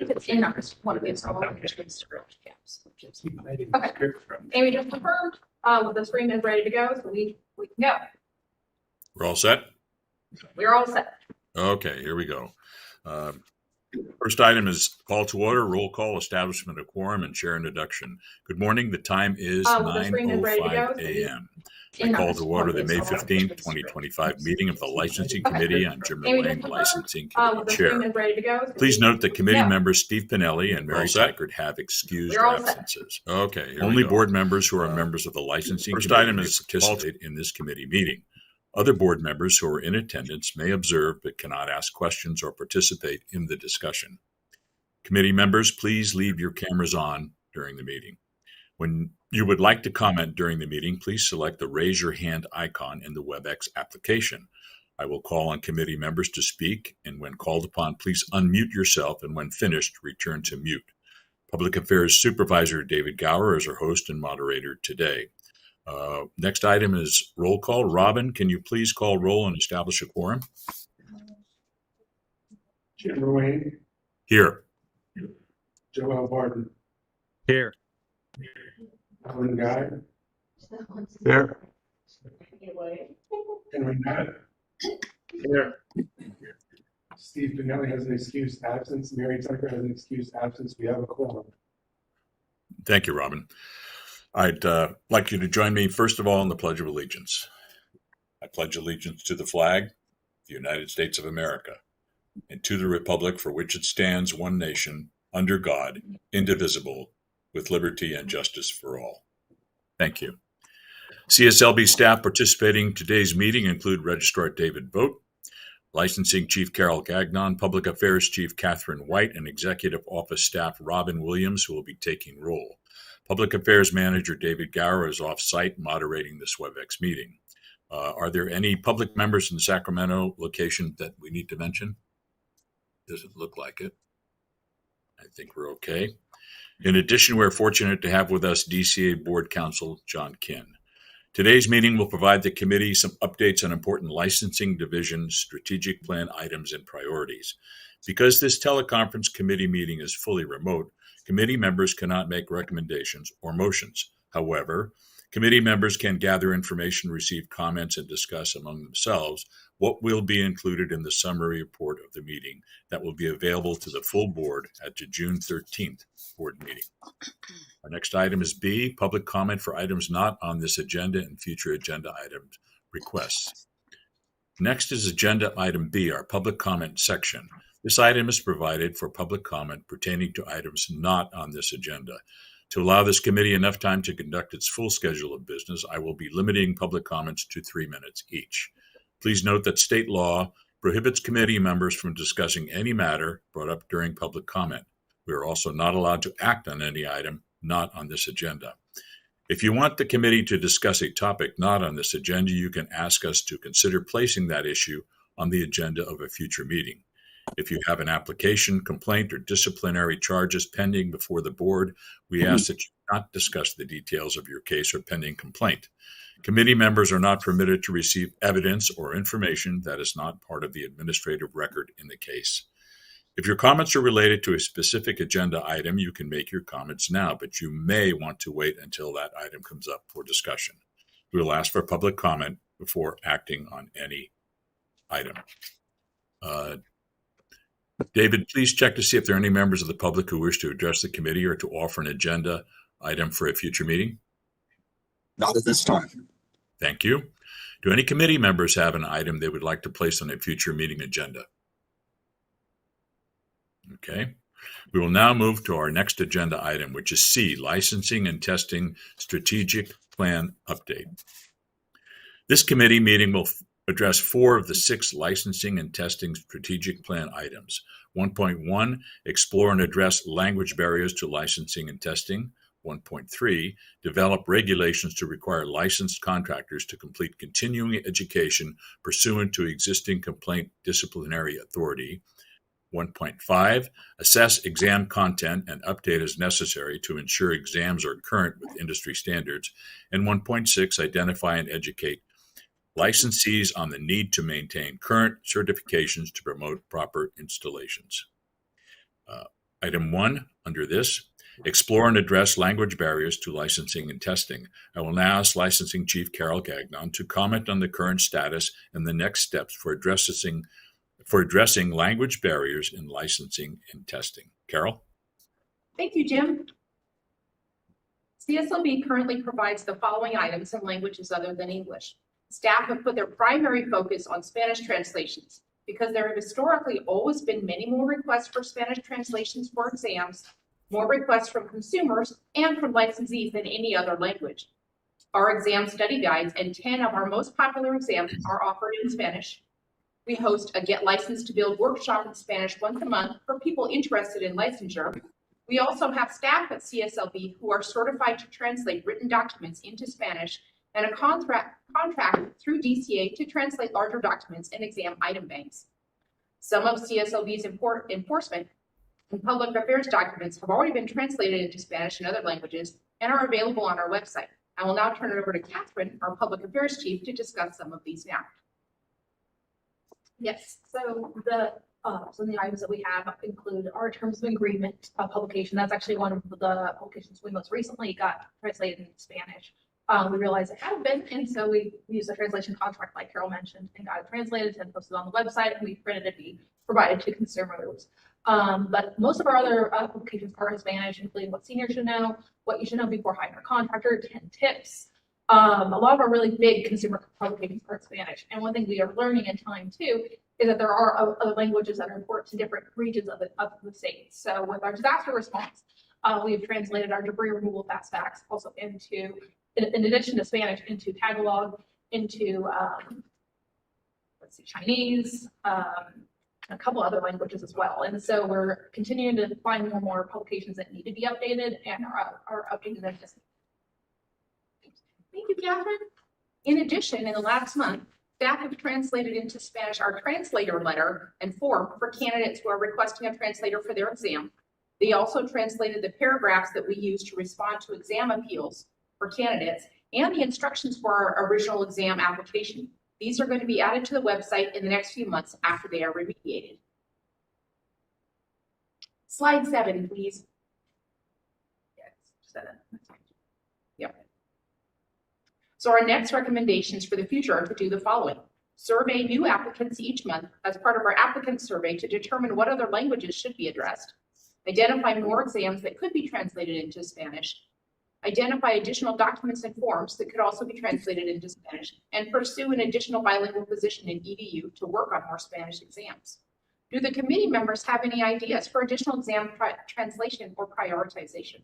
believe it's in ours, one of these. Okay. Amy just confirmed, the screen is ready to go, so we can go. We're all set? We're all set. Okay, here we go. First item is call to order, roll call, establishment of quorum, and chair introduction. Good morning. The time is 9:05 a.m. I call to order the May 15th, 2025 meeting of the Licensing Committee. I'm Jim Ruane, Licensing Committee Chair. Please note that committee members Steve Panelli and Mary Teichert have excused absences. Okay, only board members who are members of the Licensing Committee. First item is to participate in this committee meeting. Other board members who are in attendance may observe but cannot ask questions or participate in the discussion. Committee members, please leave your cameras on during the meeting. When you would like to comment during the meeting, please select the raise your hand icon in the WebEx application. I will call on committee members to speak, and when called upon, please unmute yourself, and when finished, return to mute. Public Affairs Supervisor David Gower is our host and moderator today. Next item is roll call. Robin, can you please call roll and establish a quorum? Jim Ruane. Here. Joël Barton. Here. Alan Guy. Here. Henry Nutt. Here. Steve Panelli has an excused absence. Mary Teichert has an excused absence. We have a quorum. Thank you, Robin. I'd like you to join me, first of all, in the Pledge of Allegiance. I pledge allegiance to the flag, the United States of America, and to the republic for which it stands, one nation, under God, indivisible, with liberty and justice for all. Thank you. CSLB staff participating in today's meeting include Registrar David Vogt, Licensing Chief Carol Gagnon, Public Affairs Chief Catherine White, and Executive Office Staff Robin Williams, who will be taking roll. Public Affairs Manager David Gower is off-site moderating this WebEx meeting. Are there any public members in the Sacramento location that we need to mention? Doesn't look like it. I think we're okay. In addition, we're fortunate to have with us DCA Board Counsel John Kinn. Today's meeting will provide the committee some updates on important licensing division strategic plan items and priorities. Because this teleconference committee meeting is fully remote, committee members cannot make recommendations or motions. However, committee members can gather information, receive comments, and discuss among themselves what will be included in the summary report of the meeting that will be available to the full board at the June 13th board meeting. Our next item is B, public comment for items not on this agenda and future agenda items requests. Next is agenda item B, our public comment section. This item is provided for public comment pertaining to items not on this agenda. To allow this committee enough time to conduct its full schedule of business, I will be limiting public comments to 3 minutes each. Please note that state law prohibits committee members from discussing any matter brought up during public comment. We are also not allowed to act on any item not on this agenda. If you want the committee to discuss a topic not on this agenda, you can ask us to consider placing that issue on the agenda of a future meeting. If you have an application, complaint, or disciplinary charges pending before the board, we ask that you not discuss the details of your case or pending complaint. Committee members are not permitted to receive evidence or information that is not part of the administrative record in the case. If your comments are related to a specific agenda item, you can make your comments now, but you may want to wait until that item comes up for discussion. We will ask for public comment before acting on any item. David, please check to see if there are any members of the public who wish to address the committee or to offer an agenda item for a future meeting. Not at this time. Thank you. Do any committee members have an item they would like to place on a future meeting agenda? Okay. We will now move to our next agenda item, which is C, Licensing and Testing Strategic Plan Update. This committee meeting will address 4 of the 6 licensing and testing strategic plan items. 1.1, explore and address language barriers to licensing and testing. 1.3, develop regulations to require licensed contractors to complete continuing education pursuant to existing complaint disciplinary authority. 1.5, assess exam content and update as necessary to ensure exams are current with industry standards. And 1.6, identify and educate licensees on the need to maintain current certifications to promote proper installations. Item 1, under this, explore and address language barriers to licensing and testing. I will now ask Licensing Chief Carol Gagnon to comment on the current status and the next steps for addressing language barriers in licensing and testing. Carol? Thank you, Jim. CSLB currently provides the following items in languages other than English. Staff have put their primary focus on Spanish translations because there have historically always been many more requests for Spanish translations for exams, more requests from consumers and from licensees than any other language. Our exam study guides and 10 of our most popular exams are offered in Spanish. We host a Get Licensed to Build workshop in Spanish once a month for people interested in licensure. We also have staff at CSLB who are certified to translate written documents into Spanish and a contract through DCA to translate larger documents and exam item banks. Some of CSLB's enforcement and public affairs documents have already been translated into Spanish and other languages and are available on our website. I will now turn it over to Catherine, our public affairs chief, to discuss some of these now. Yes, so some of the items that we have include our terms of agreement publication. That's actually one of the publications we most recently got translated into Spanish. We realized it hadn't been, and so we used a translation contract like Carol mentioned and got it translated and posted on the website, and we printed it to be provided to consumers. But most of our other publications are in Spanish, including what seniors should know, what you should know before hiring a contractor, 10 tips. A lot of our really big consumer publications are in Spanish. And one thing we are learning in time too is that there are other languages that are important to different regions of the state. So with our disaster response, we've translated our debris removal fast facts also into, in addition to Spanish, into Tagalog, into Chinese, a couple other languages as well. And so we're continuing to find more and more publications that need to be updated and are updating them. Thank you, Catherine. In addition, in the last month, staff have translated into Spanish our translator letter and form for candidates who are requesting a translator for their exam. They also translated the paragraphs that we use to respond to exam appeals for candidates and the instructions for our original exam application. These are going to be added to the website in the next few months after they are remediated. Slide 7, please. Yep. So our next recommendations for the future are to do the following. Survey new applicants each month as part of our applicant survey to determine what other languages should be addressed. Identify more exams that could be translated into Spanish. Identify additional documents and forms that could also be translated into Spanish, and pursue an additional bilingual position in EDU to work on more Spanish exams. Do the committee members have any ideas for additional exam translation or prioritization?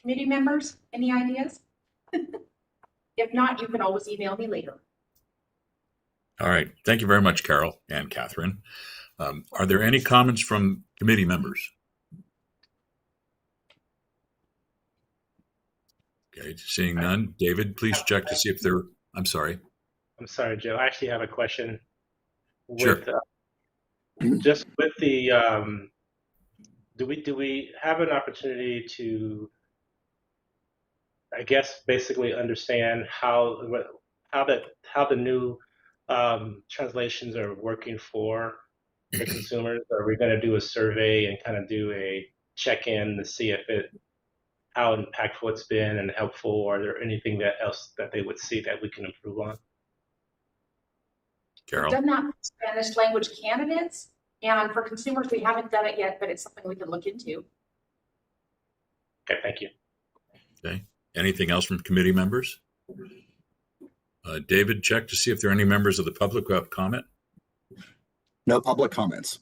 Committee members, any ideas? If not, you can always email me later. All right. Thank you very much, Carol and Catherine. Are there any comments from committee members? Okay, seeing none. David, please check to see if there, I'm sorry. I'm sorry, Joe. I actually have a question. Sure. Just with the, do we have an opportunity to, I guess, basically understand how the new translations are working for the consumers? Are we going to do a survey and kind of do a check-in to see if how impactful it's been and helpful, or are there anything else that they would see that we can improve on? Carol? We've done that for Spanish language candidates, and for consumers, we haven't done it yet, but it's something we can look into. Okay, thank you. Okay. Anything else from committee members? David, check to see if there are any members of the public who have comment. No public comments.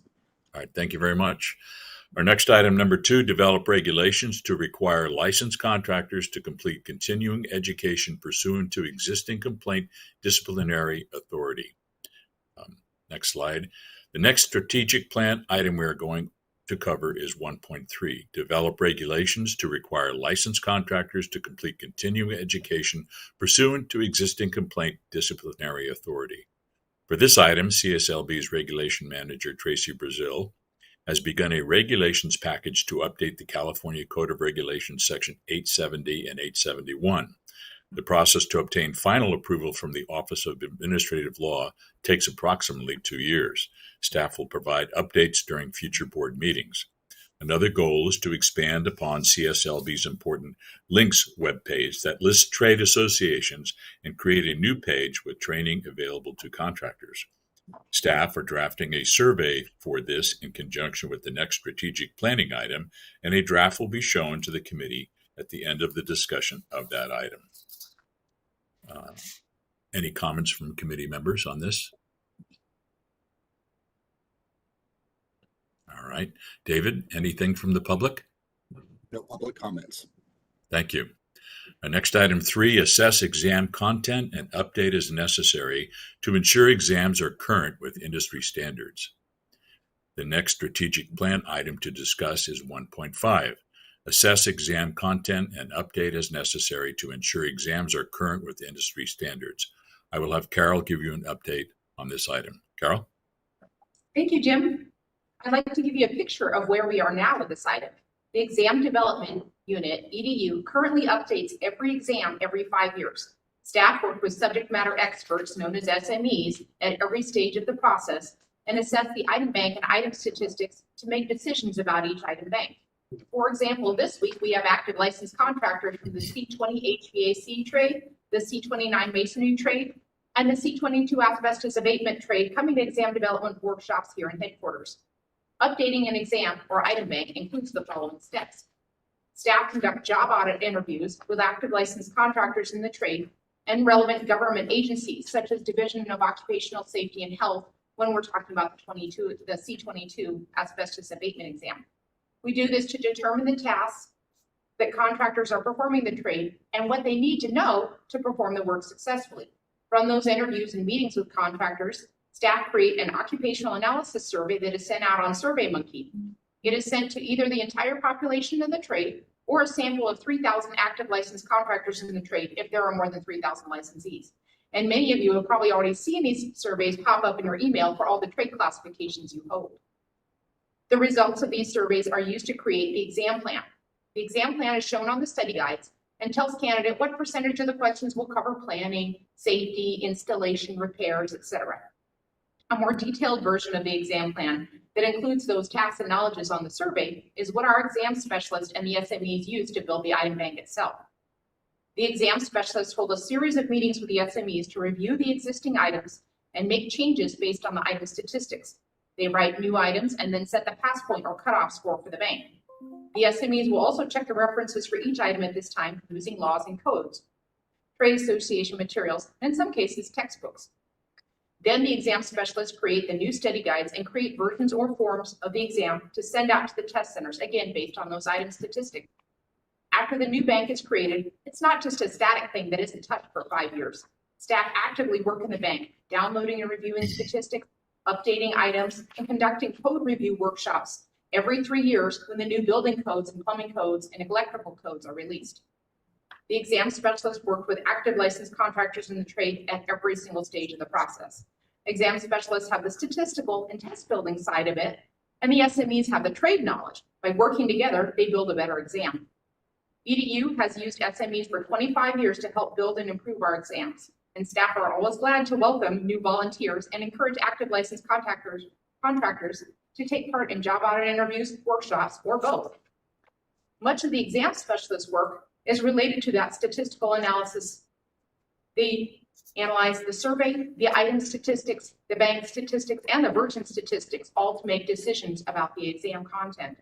All right, thank you very much. Our next item, number 2, develop regulations to require licensed contractors to complete continuing education pursuant to existing complaint disciplinary authority. Next slide. The next strategic plan item we are going to cover is 1.3, develop regulations to require licensed contractors to complete continuing education pursuant to existing complaint disciplinary authority. For this item, CSLB's regulation manager, Tracy Brazil, has begun a regulations package to update the California Code of Regulations, Section 870 and 871. The process to obtain final approval from the Office of Administrative Law takes approximately 2 years. Staff will provide updates during future board meetings. Another goal is to expand upon CSLB's important links webpage that lists trade associations and create a new page with training available to contractors. Staff are drafting a survey for this in conjunction with the next strategic planning item, and a draft will be shown to the committee at the end of the discussion of that item. Any comments from committee members on this? All right. David, anything from the public? No public comments. Thank you. Next, item 3, assess exam content and update as necessary to ensure exams are current with industry standards. The next strategic plan item to discuss is 1.5, assess exam content and update as necessary to ensure exams are current with industry standards. I will have Carol give you an update on this item. Carol? Thank you, Jim. I'd like to give you a picture of where we are now with this item. The Exam Development Unit, EDU, currently updates every exam every 5 years. Staff work with subject matter experts, known as SMEs, at every stage of the process and assess the item bank and item statistics to make decisions about each item bank. For example, this week we have active licensed contractors from the C20 HVAC trade, the C29 masonry trade, and the C22 asbestos abatement trade coming to exam development workshops here in headquarters. Updating an exam or item bank includes the following steps. Staff conduct job audit interviews with active licensed contractors in the trade and relevant government agencies such as Division of Occupational Safety and Health when we're talking about the C22 asbestos abatement exam. We do this to determine the tasks that contractors are performing the trade and what they need to know to perform the work successfully. From those interviews and meetings with contractors, staff create an occupational analysis survey that is sent out on SurveyMonkey. It is sent to either the entire population of the trade or a sample of 3,000 active licensed contractors in the trade if there are more than 3,000 licensees. And many of you have probably already seen these surveys pop up in your email for all the trade classifications you hold. The results of these surveys are used to create the exam plan. The exam plan is shown on the study guides and tells candidate what percentage of the questions will cover planning, safety, installation, repairs, etc. A more detailed version of the exam plan that includes those tasks and knowledges on the survey is what our exam specialist and the SMEs use to build the item bank itself. The exam specialist hold a series of meetings with the SMEs to review the existing items and make changes based on the item statistics. They write new items and then set the pass point or cutoff score for the bank. The SMEs will also check the references for each item at this time using laws and codes, trade association materials, and in some cases, textbooks. Then the exam specialists create the new study guides and create versions or forms of the exam to send out to the test centers, again, based on those item statistics. After the new bank is created, it's not just a static thing that isn't touched for 5 years. Staff actively work in the bank, downloading and reviewing statistics, updating items, and conducting code review workshops every 3 years when the new building codes and plumbing codes and electrical codes are released. The exam specialists work with active licensed contractors in the trade at every single stage of the process. Exam specialists have the statistical and test building side of it, and the SMEs have the trade knowledge. By working together, they build a better exam. EDU has used SMEs for 25 years to help build and improve our exams, and staff are always glad to welcome new volunteers and encourage active licensed contractors to take part in job audit interviews, workshops, or both. Much of the exam specialist work is related to that statistical analysis. They analyze the survey, the item statistics, the bank statistics, and the version statistics, all to make decisions about the exam content.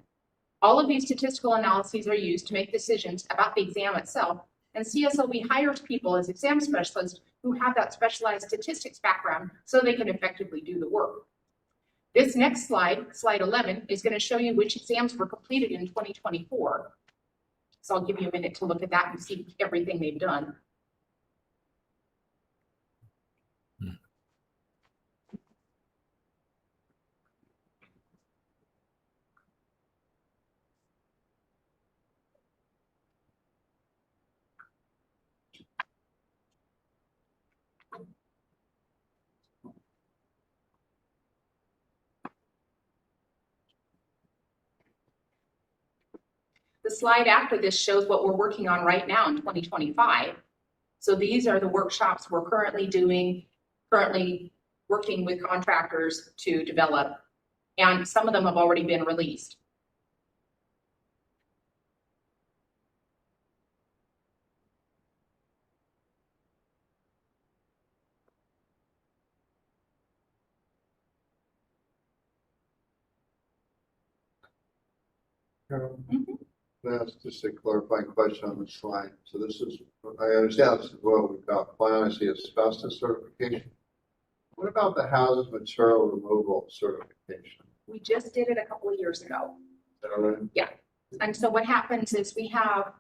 All of these statistical analyses are used to make decisions about the exam itself, and CSLB hires people as exam specialists who have that specialized statistics background so they can effectively do the work. This next slide, slide 11, is going to show you which exams were completed in 2024. So I'll give you a minute to look at that and see everything they've done. The slide after this shows what we're working on right now in 2025. So these are the workshops we're currently doing, currently working with contractors to develop, and some of them have already been released. That's just a clarifying question on the slide. So this is, I understand this as well. We've got plan, I see asbestos certification. What about the hazardous material removal certification? We just did it a couple of years ago. Is that all right? And so what happens is we have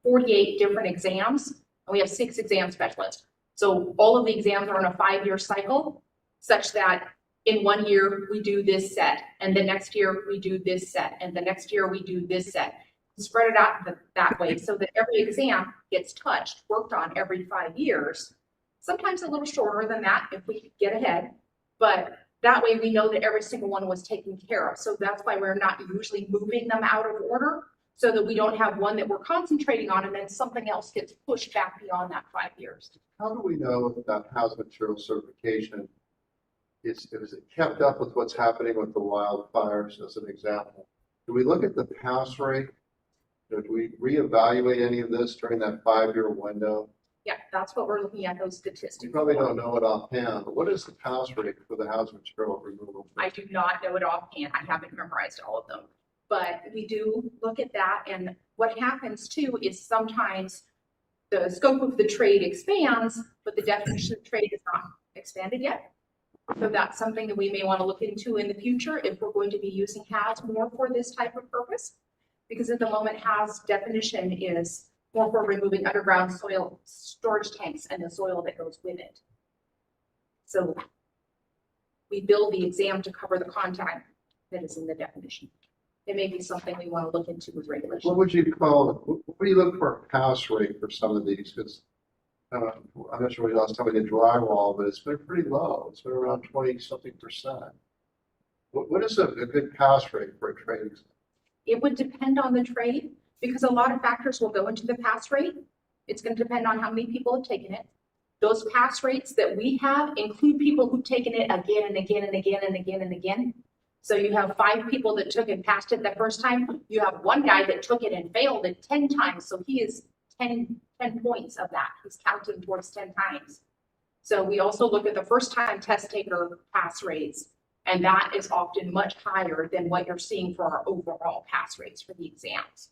48 different exams, and we have 6 exam specialists. So all of the exams are on a 5-year cycle, such that in 1 year we do this set, and the next year we do this set, and the next year we do this set. Spread it out that way so that every exam gets touched, worked on every 5 years. Sometimes a little shorter than that if we get ahead, but that way we know that every single one was taken care of. So that's why we're not usually moving them out of order, so that we don't have one that we're concentrating on and then something else gets pushed back beyond that 5 years. How do we know if that hazardous material certification is it kept up with what's happening with the wildfires as an example? Do we look at the pass rate? Do we reevaluate any of this during that 5-year window? Yeah, that's what we're looking at, those You statistics. probably don't know it offhand, but what is the pass rate for the hazardous material removal? I do not know it offhand. I haven't memorized all of them. But we do look at that, and what happens too is sometimes the scope of the trade expands, but the definition of trade is not expanded yet. So that's something that we may want to look into in the future if we're going to be using HAZ more for this type of purpose. Because at the moment, HAZ definition is more for removing underground soil storage tanks and the soil that goes with it. So we build the exam to cover the content that is in the definition. It may be something we want to look into with regulations. What would you call, what do you look for a pass rate for some of these? Because I'm not sure what the last time we did drywall, but it's been pretty low. It's been around 20-something%. What is a good pass rate for a trade exam? It would depend on the trade, because a lot of factors will go into the pass rate. It's going to depend on how many people have taken it. Those pass rates that we have include people who've taken it again and again and again and again and again. So you have 5 people that took and passed it the first time. You have one guy that took it and failed it 10 times. So he is 10 points of that. He's counting towards 10 times. So we also look at the first time test taker pass rates, and that is often much higher than what you're seeing for our overall pass rates for the exams.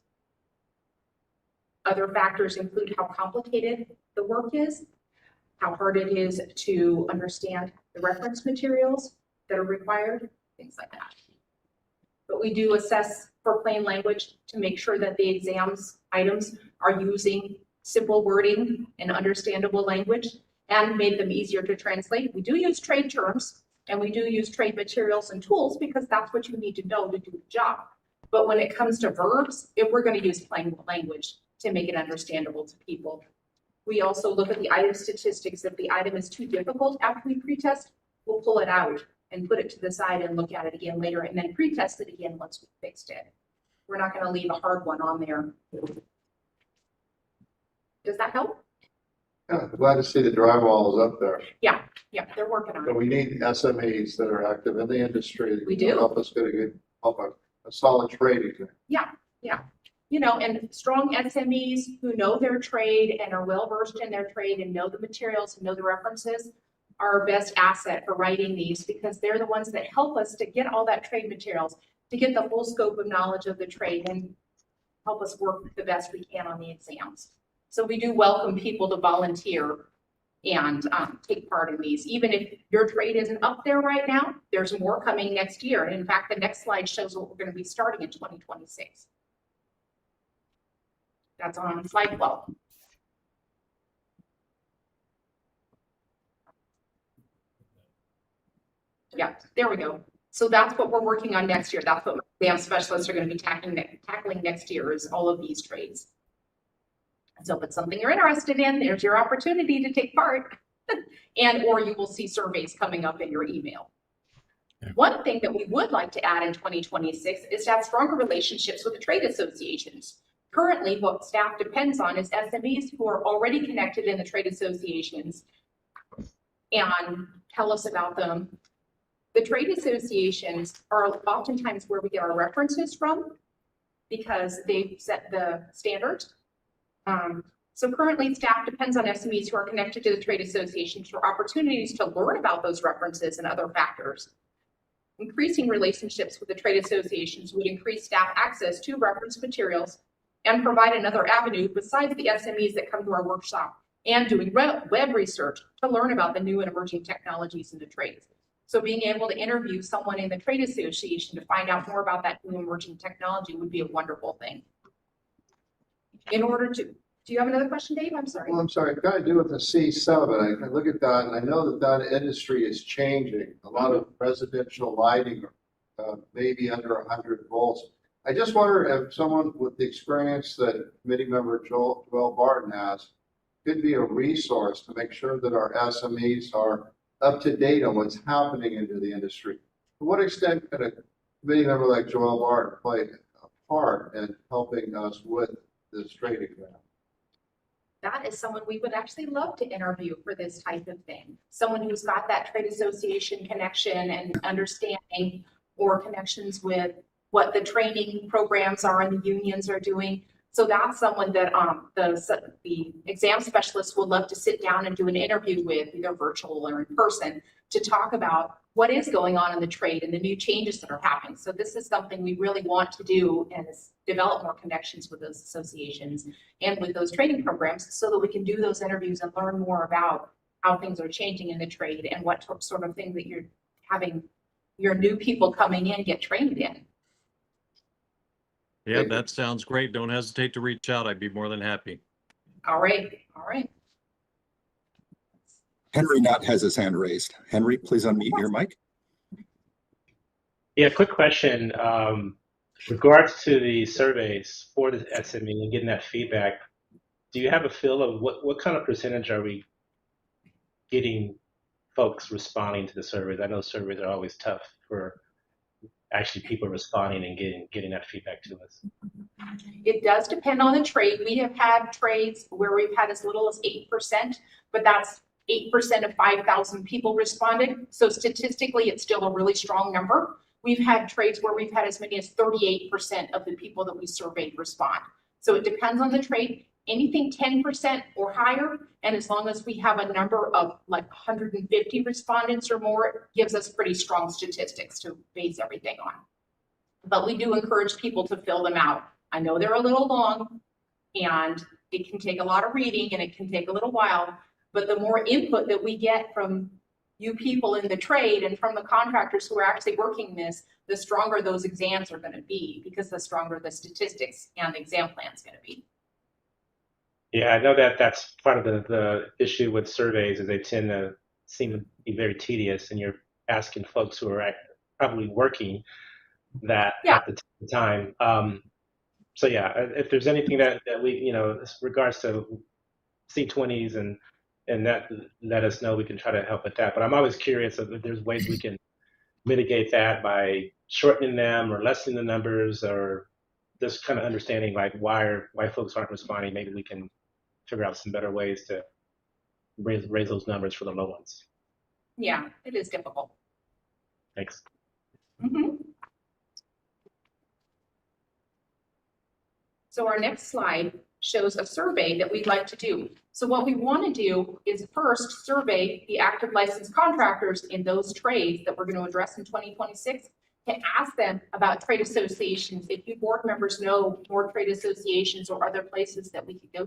Other factors include how complicated the work is, how hard it is to understand the reference materials that are required, things like that. But we do assess for plain language to make sure that the exams items are using simple wording and understandable language and made them easier to translate. We do use trade terms and we do use trade materials and tools because that's what you need to know to do the job. But when it comes to verbs, if we're going to use plain language to make it understandable to people. We also look at the item statistics. If the item is too difficult after we pretest, we'll pull it out and put it to the side and look at it again later and then pretest it again once we fixed it. We're not going to leave a hard one on there. Does that help? Yeah, I'm glad to see the drywall is up there. Yeah, they're working on But it. we need SMEs that are active in the industry. We do. Help us get a solid trade exam. Yeah. You know, and strong SMEs who know their trade and are well versed in their trade and know the materials and know the references are our best asset for writing these because they're the ones that help us to get all that trade materials, to get the full scope of knowledge of the trade and help us work the best we can on the exams. So we do welcome people to volunteer and take part in these. Even if your trade isn't up there right now, there's more coming next year. And in fact, the next slide shows what we're going to be starting in 2026. That's on slide 12. Yeah, there we go. So that's what we're working on next year. That's what exam specialists are going to be tackling next year is all of these trades. So if it's something you're interested in, there's your opportunity to take part. And or you will see surveys coming up in your email. Yeah. One thing that we would like to add in 2026 is to have stronger relationships with the trade associations. Currently, what staff depends on is SMEs who are already connected in the trade associations and tell us about them. The trade associations are oftentimes where we get our references from because they've set the standards. So currently, staff depends on SMEs who are connected to the trade associations for opportunities to learn about those references and other factors. Increasing relationships with the trade associations would increase staff access to reference materials and provide another avenue besides the SMEs that come to our workshop and doing web research to learn about the new and emerging technologies in the trades. So being able to interview someone in the trade association to find out more about that new emerging technology would be a wonderful thing. In order to, do you have another question, Dave? I'm sorry. Well, I'm sorry, I've got to do with the C7. I look at that and I know that industry is changing. A lot of residential lighting, maybe under 100 volts. I just wonder if someone with the experience that committee member Joël Barton has could be a resource to make sure that our SMEs are up to date on what's happening into the industry. To what extent could a committee member like Joël Barton play a part in helping us with this trade exam? That is someone we would actually love to interview for this type of thing. Someone who's got that trade association connection and understanding or connections with what the training programs are and the unions are doing. So that's someone that the exam specialist would love to sit down and do an interview with, either virtual or in person, to talk about what is going on in the trade and the new changes that are happening. So this is something we really want to do, and develop more connections with those associations and with those training programs so that we can do those interviews and learn more about how things are changing in the trade and what sort of thing that you're having your new people coming in get trained in. Yeah, that sounds great. Don't hesitate to reach out. I'd be more than happy. All right, all right. Henry Nutt has his hand raised. Henry, please unmute your mic. Yeah, quick question. Regards to the surveys for the SME and getting that feedback, do you have a feel of what kind of percentage are we getting folks responding to the surveys? I know surveys are always tough for actually people responding and getting that feedback to us. It does depend on the trade. We have had trades where we've had as little as 8%, but that's 8% of 5,000 people responded. So statistically, it's still a really strong number. We've had trades where we've had as many as 38% of the people that we surveyed respond. So it depends on the trade. Anything 10% or higher, and as long as we have a number of like 150 respondents or more, it gives us pretty strong statistics to base everything on. But we do encourage people to fill them out. I know they're a little long and it can take a lot of reading and it can take a little while, but the more input that we get from you people in the trade and from the contractors who are actually working this, the stronger those exams are going to be, because the stronger the statistics and the exam plan is going to be. Yeah, I know that that's part of the issue with surveys, is they tend to seem to be very tedious, and you're asking folks who are probably working that at the time. So yeah, if there's anything that we, regards to C20s and that, let us know. We can try to help with that. But I'm always curious if there's ways we can mitigate that by shortening them or lessening the numbers, or just kind of understanding like why folks aren't responding. Maybe we can figure out some better ways to raise those numbers for the low ones. Yeah, it is difficult. Thanks. Mm-hmm. So our next slide shows a survey that we'd like to do. So what we want to do is first survey the active licensed contractors in those trades that we're going to address in 2026, to ask them about trade associations. If you board members know more trade associations or other places that we could go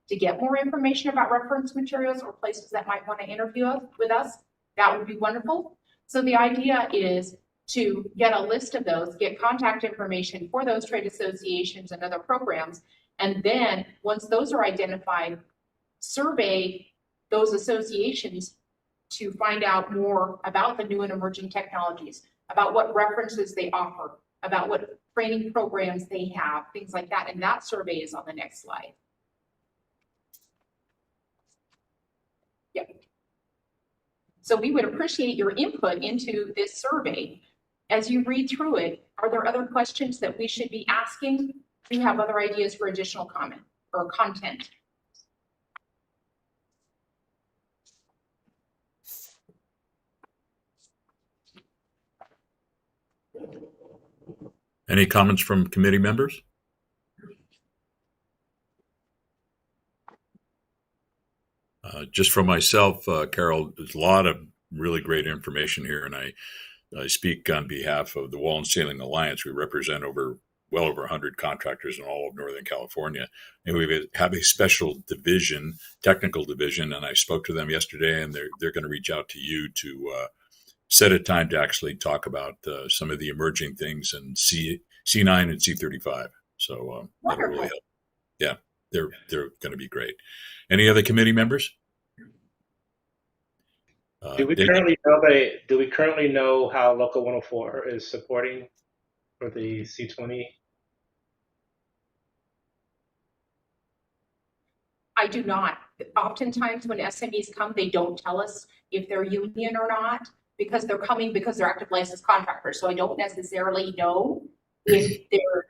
to get more information about reference materials, or places that might want to interview with us, that would be wonderful. So the idea is to get a list of those, get contact information for those trade associations and other programs. And then once those are identified, survey those associations to find out more about the new and emerging technologies, about what references they offer, about what training programs they have, things like that. And that survey is on the next slide. Yep. So we would appreciate your input into this survey. As you read through it, are there other questions that we should be asking Do you have other ideas for additional comment or content? Any comments from committee members? Just for myself, Carol, there's a lot of really great information here, and I speak on behalf of the Wall and Ceiling Alliance. We represent well over 100 contractors in all of Northern California, and we have a special division, technical division, and I spoke to them yesterday, and they're going to reach out to you to set a time to actually talk about some of the emerging things in C9 and C35. So that'll really help. Yeah, they're going to be great. Any other committee members? Do we currently know how Local 104 is supporting for the C20? I do not. Oftentimes when SMEs come, they don't tell us if they're union or not, because they're coming because they're active licensed contractors. So I don't necessarily know if they're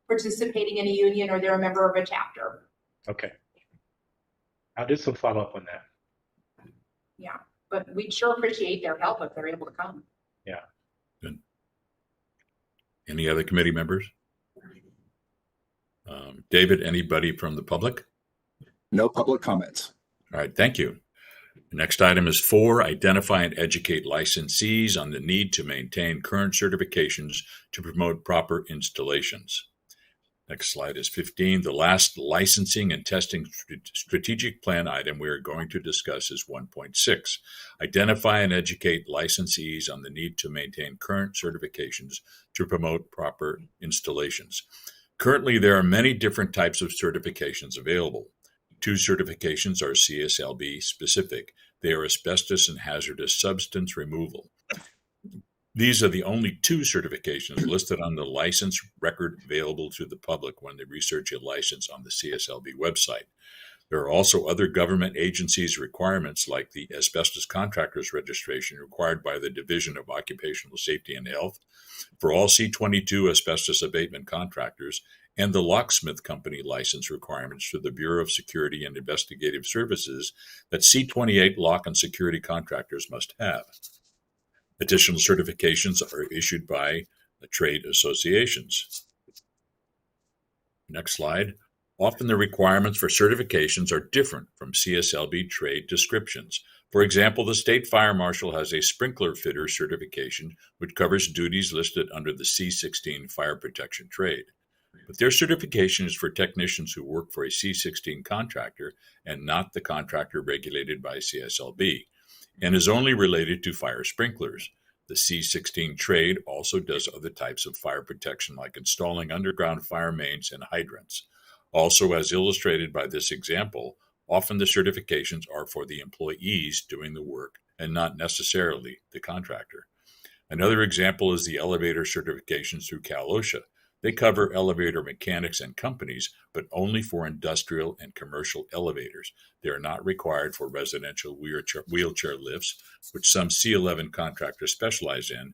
participating in a union or they're a member of a chapter. Okay. I'll do some follow-up on that. Yeah, but we'd sure appreciate their help if they're able to come. Yeah. Good. Any other committee members? David, anybody from the public? No public comments. All right, thank you. The next item is 4, identify and educate licensees on the need to maintain current certifications to promote proper installations. Next slide is 15. The last licensing and testing strategic plan item we are going to discuss is 1.6. Identify and educate licensees on the need to maintain current certifications to promote proper installations. Currently, there are many different types of certifications available. 2 certifications are CSLB specific. They are asbestos and hazardous substance removal. These are the only 2 certifications listed on the license record available to the public when they research a license on the CSLB website. There are also other government agencies' requirements like the Asbestos Contractors Registration required by the Division of Occupational Safety and Health for all C-22 asbestos abatement contractors, and the locksmith company license requirements for the Bureau of Security and Investigative Services that C-28 lock and security contractors must have. Additional certifications are issued by the trade associations. Next slide. Often the requirements for certifications are different from CSLB trade descriptions. For example, the state fire marshal has a sprinkler fitter certification, which covers duties listed under the C16 fire protection trade. But their certification is for technicians who work for a C16 contractor and not the contractor regulated by CSLB, and is only related to fire sprinklers. The C16 trade also does other types of fire protection like installing underground fire mains and hydrants. Also, as illustrated by this example, often the certifications are for the employees doing the work and not necessarily the contractor. Another example is the elevator certifications through Cal OSHA. They cover elevator mechanics and companies, but only for industrial and commercial elevators. They are not required for residential wheelchair lifts, which some C11 contractors specialize in,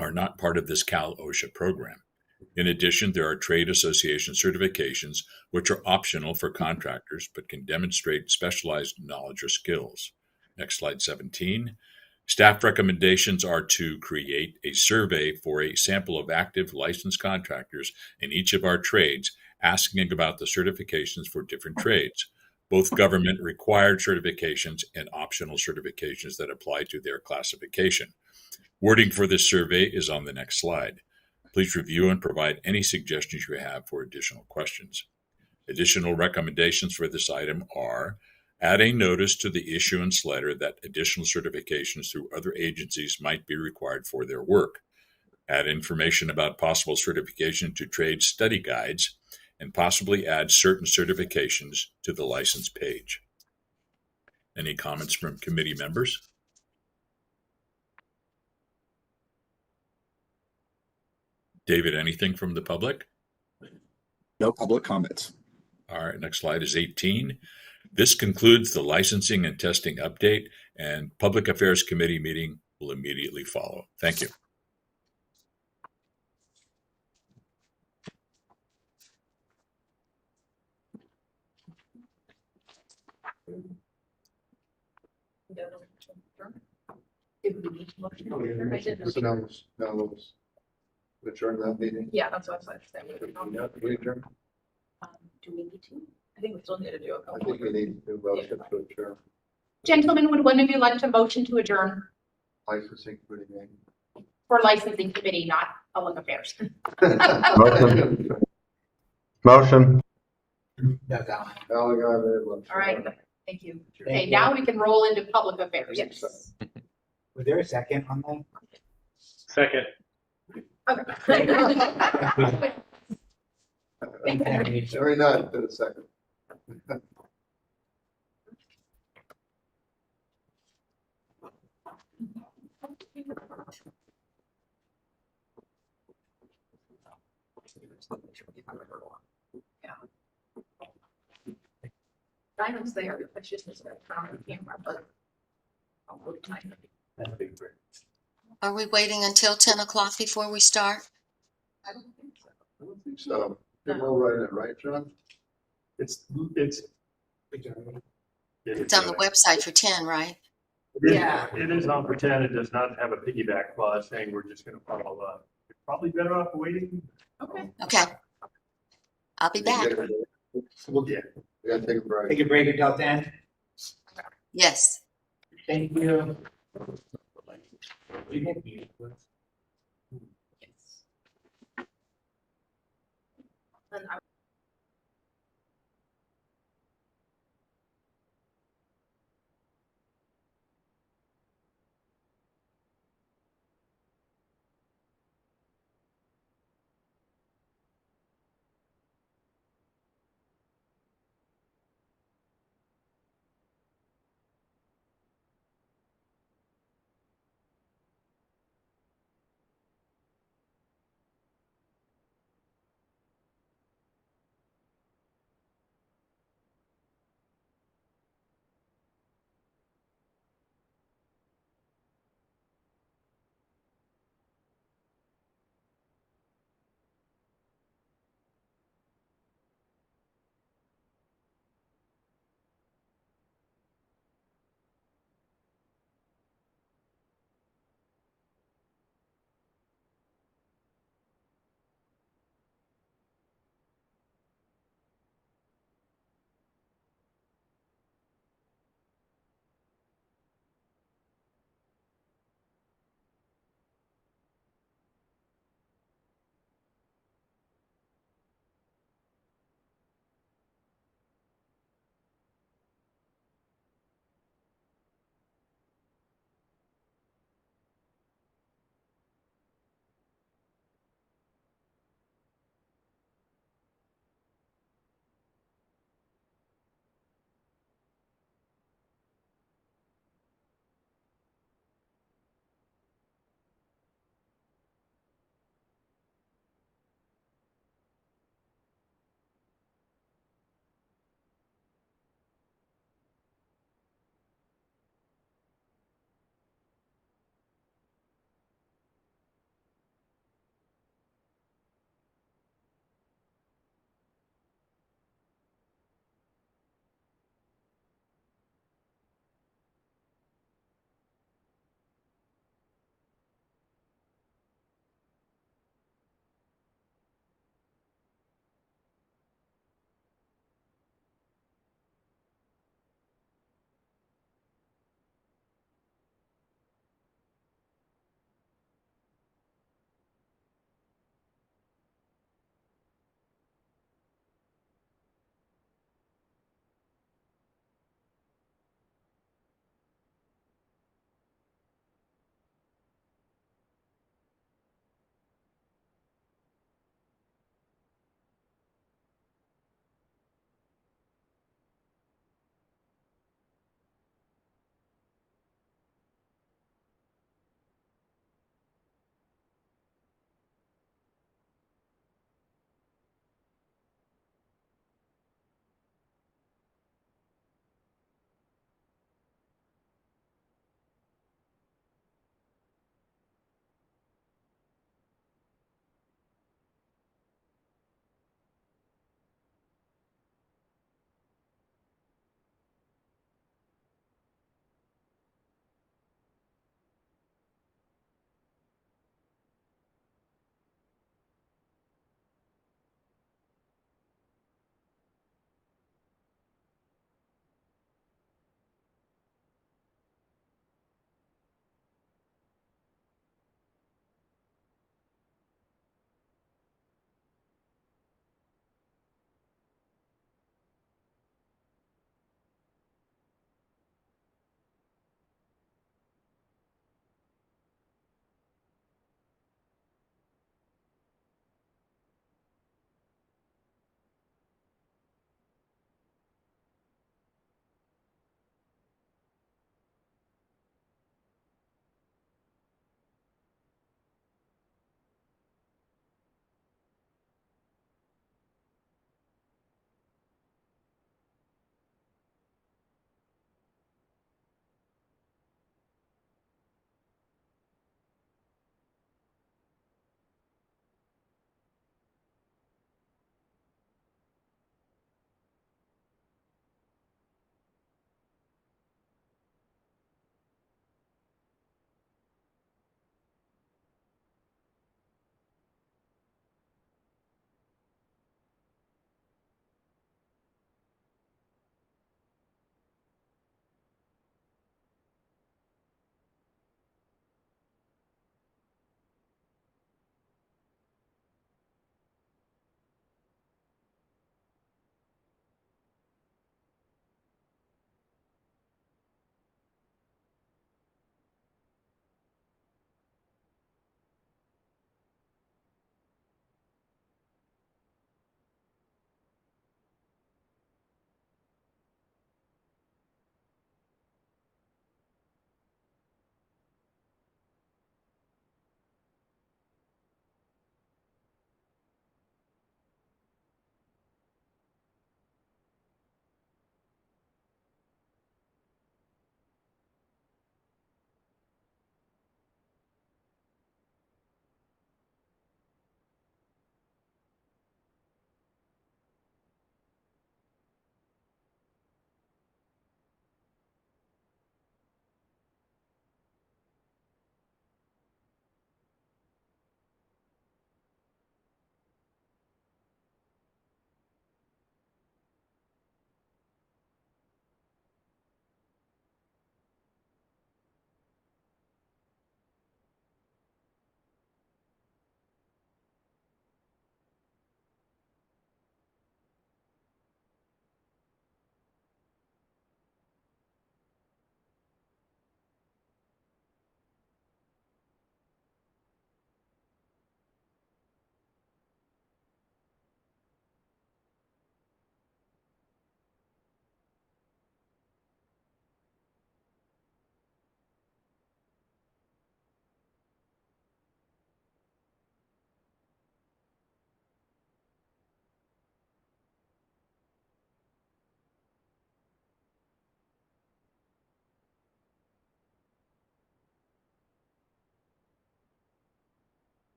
are not part of this Cal OSHA program. In addition, there are trade association certifications, which are optional for contractors, but can demonstrate specialized knowledge or skills. Next slide, 17. Staff recommendations are to create a survey for a sample of active licensed contractors in each of our trades, asking about the certifications for different trades, both government required certifications and optional certifications that apply to their classification. Wording for this survey is on the next slide. Please review and provide any suggestions you have for additional questions. Additional recommendations for this item are: add a notice to the issuance letter that additional certifications through other agencies might be required for their work. Add information about possible certification to trade study guides, and possibly add certain certifications to the license page. Any comments from committee members? David, anything from the public? No public comments. All right, next slide is 18. This concludes the licensing and testing update, and Public Affairs Committee meeting will immediately follow. Thank you. Did we need to motion? I didn't. So now we'll adjourn that meeting. Yeah, that's what I was saying. We adjourn. Do we need to? I think we still need to do a I couple. think we need to motion to adjourn Gentlemen, would one of you like to motion to adjourn licensing committee meeting. for licensing committee, not public affairs? Motion. All All right, thank you. Okay, now we can roll into public affairs. Yes. Was there a second on that? Second. Okay. Very nice, in a second. Diamond's there, it's just this turn on the camera, but. I'll go to time. That'd be great. Are we waiting until 10 o'clock before we start? I don't think so. I don't think so. You're well right in, right, John? It's. It's on the website for 10, right? Yeah. It is on for 10. It does not have a piggyback clause saying we're just going to follow up. You're probably better off waiting. Okay. Okay. I'll be back. Well, yeah. We gotta take a break. Take a break until 10. Yes. Thank you. And I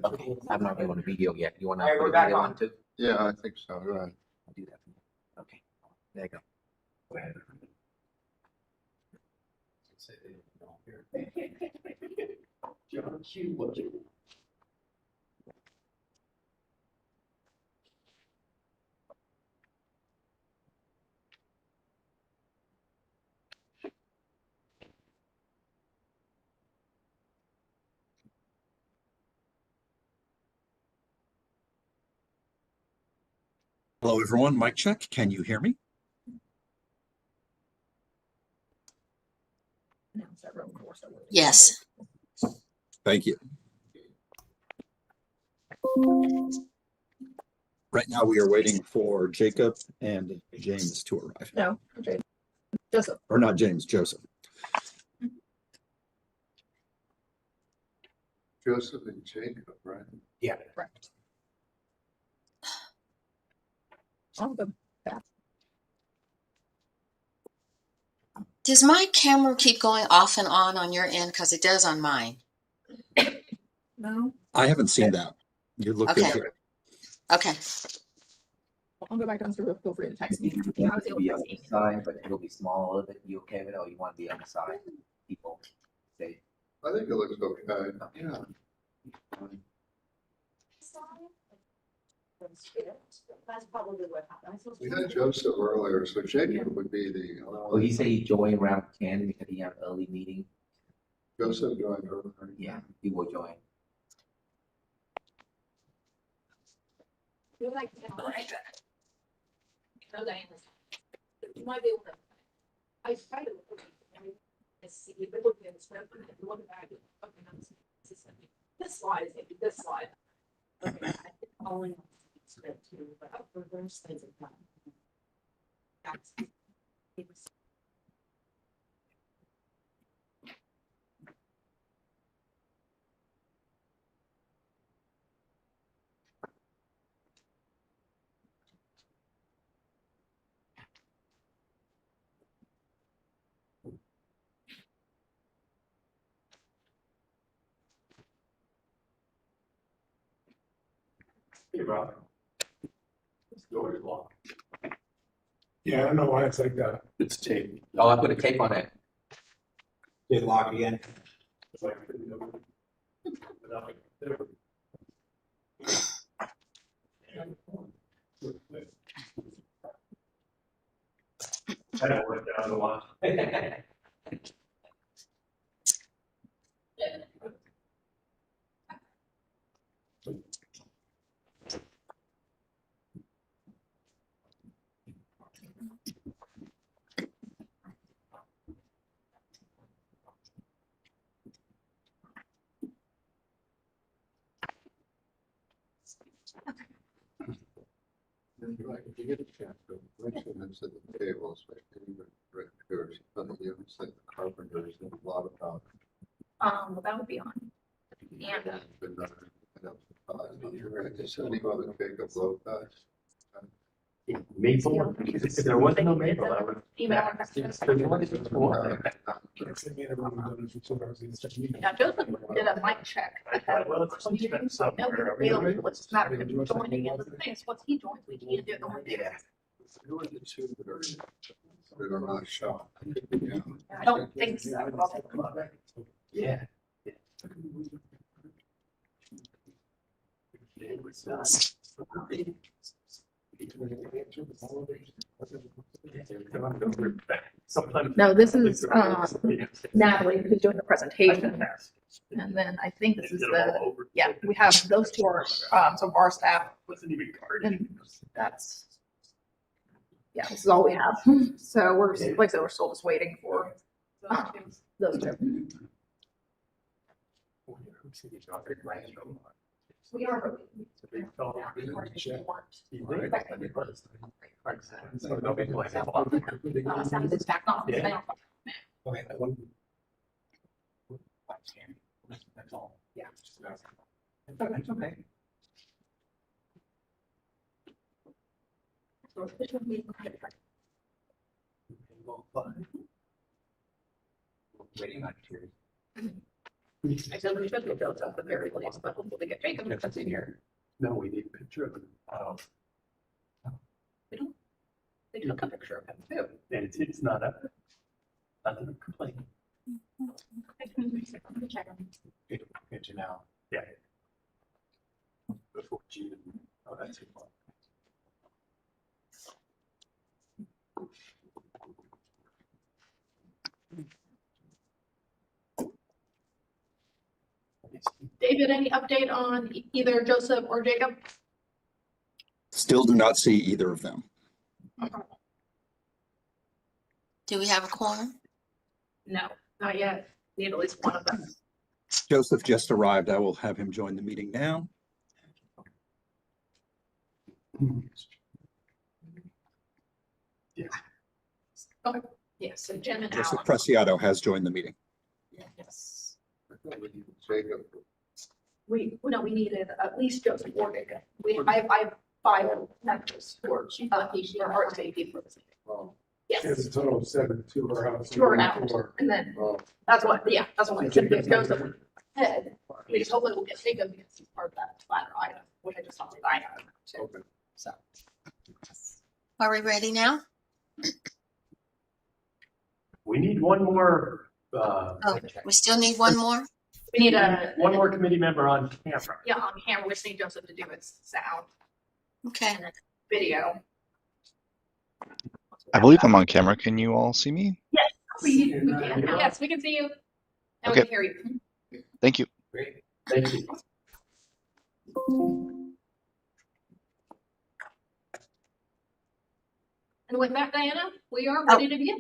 Okay, I'm not doing a video yet. You want to All right, put we're a back video on. on too? Yeah, I think so, go ahead. I'll do that. Okay, there you go. Go ahead. John Q. Wood. Hello, everyone. Mic check. Can you hear me? Yes. Thank you. Right now, we are waiting for Jacob and James to arrive. No, Joseph. Or not James, Joseph. Joseph and Jacob, right? Yeah. Correct. Oh, the Does my camera keep going off and on your end? Because it does on mine. no. I haven't seen that. You look good Okay. here. Okay. I'll go back downstairs. Feel free to text me. You want it to be on the side, but it'll be small a little bit. You okay with it, or you want to be on the side? People say, I think it looks okay, yeah. That's probably what happened. We had Joseph earlier, so Jacob would be the. well, he said he joined around 10 because he had an early meeting. Joseph joined earlier. Yeah, he will join. You're like, right. You might be able to. I tried to look at it. See, but look at this, look back. This slide is maybe this slide. Okay, I think following script too, but reverse things are done. That's. Hey, Rob. This door is locked. Yeah, I don't know why it's like that. It's tape. Oh, I put a tape on it. Did lock again? It's like. I don't work down a lot. If you get a chance, go mention this at the table, especially right here, you said the carpenters, there's a lot about. Well, that would be on. And So any other Jacob Lopez. Maple, if there wasn't no maple, I would. Email. Now, Joseph did a mic check. Well, it's somewhere. What's the matter with him joining in the things? Once he joins, we can't do it. Yeah. Who are the two that are not shot? I don't think so. I'll take a look. Yeah. Sometimes. No, this is Natalie who's doing the presentation. And then I think this is the, yeah, we have those two are some of our staff. Wasn't even And that's, yeah, this is all we have. So we're, like I said, we're still just waiting for those two. We are. It's back on. Yeah. Okay. That's all. Yeah. That's okay. Waiting on Terry. I said we should get those at the very least, but hopefully get Jacob that's in here. No, we need a picture of them. They took a picture of him too. And it's not a, nothing to complain. Good to know. Yeah. Before June. Oh, that's it. David, any update on either Joseph or Jacob? Still do not see either of them. Do we have a quorum? No, not yet. Need at least one of them. Joseph just arrived. I will have him join the meeting now. Yeah. Okay. Yes, so Jim and Joseph Alan. Preciado has joined the meeting. Yes. Jacob, We needed at least Joseph or Jacob. I have 5 members who are RSVP for this meeting. oh, Yes. It's a total of 7, 2 are out. 2 are out, and then oh, that's what I said, get Joseph ahead. We just hopefully we'll get Jacob because he's part of that ladder item, which I just saw the item. okay. So. Are we ready now? We need one more, Oh, we still need one more? We need one more committee member on camera. Yeah, on camera, we just need Joseph to do his sound Okay. and then video. I believe I'm on camera. Can you all see me? We can, yes, we can see you. And we Okay. can hear you. Thank you. Great. Thank you. And with that, Diana, we are ready to begin.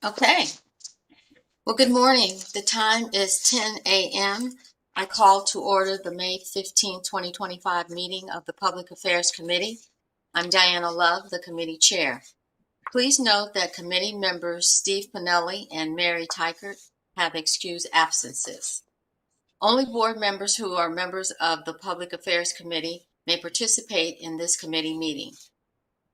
Okay. Well, good morning. The time is 10 a.m. I call to order the May 15, 2025 meeting of the Public Affairs Committee. I'm Diana Love, the committee chair. Please note that committee members Steve Panelli and Mary Teichert have excused absences. Only board members who are members of the Public Affairs Committee may participate in this committee meeting.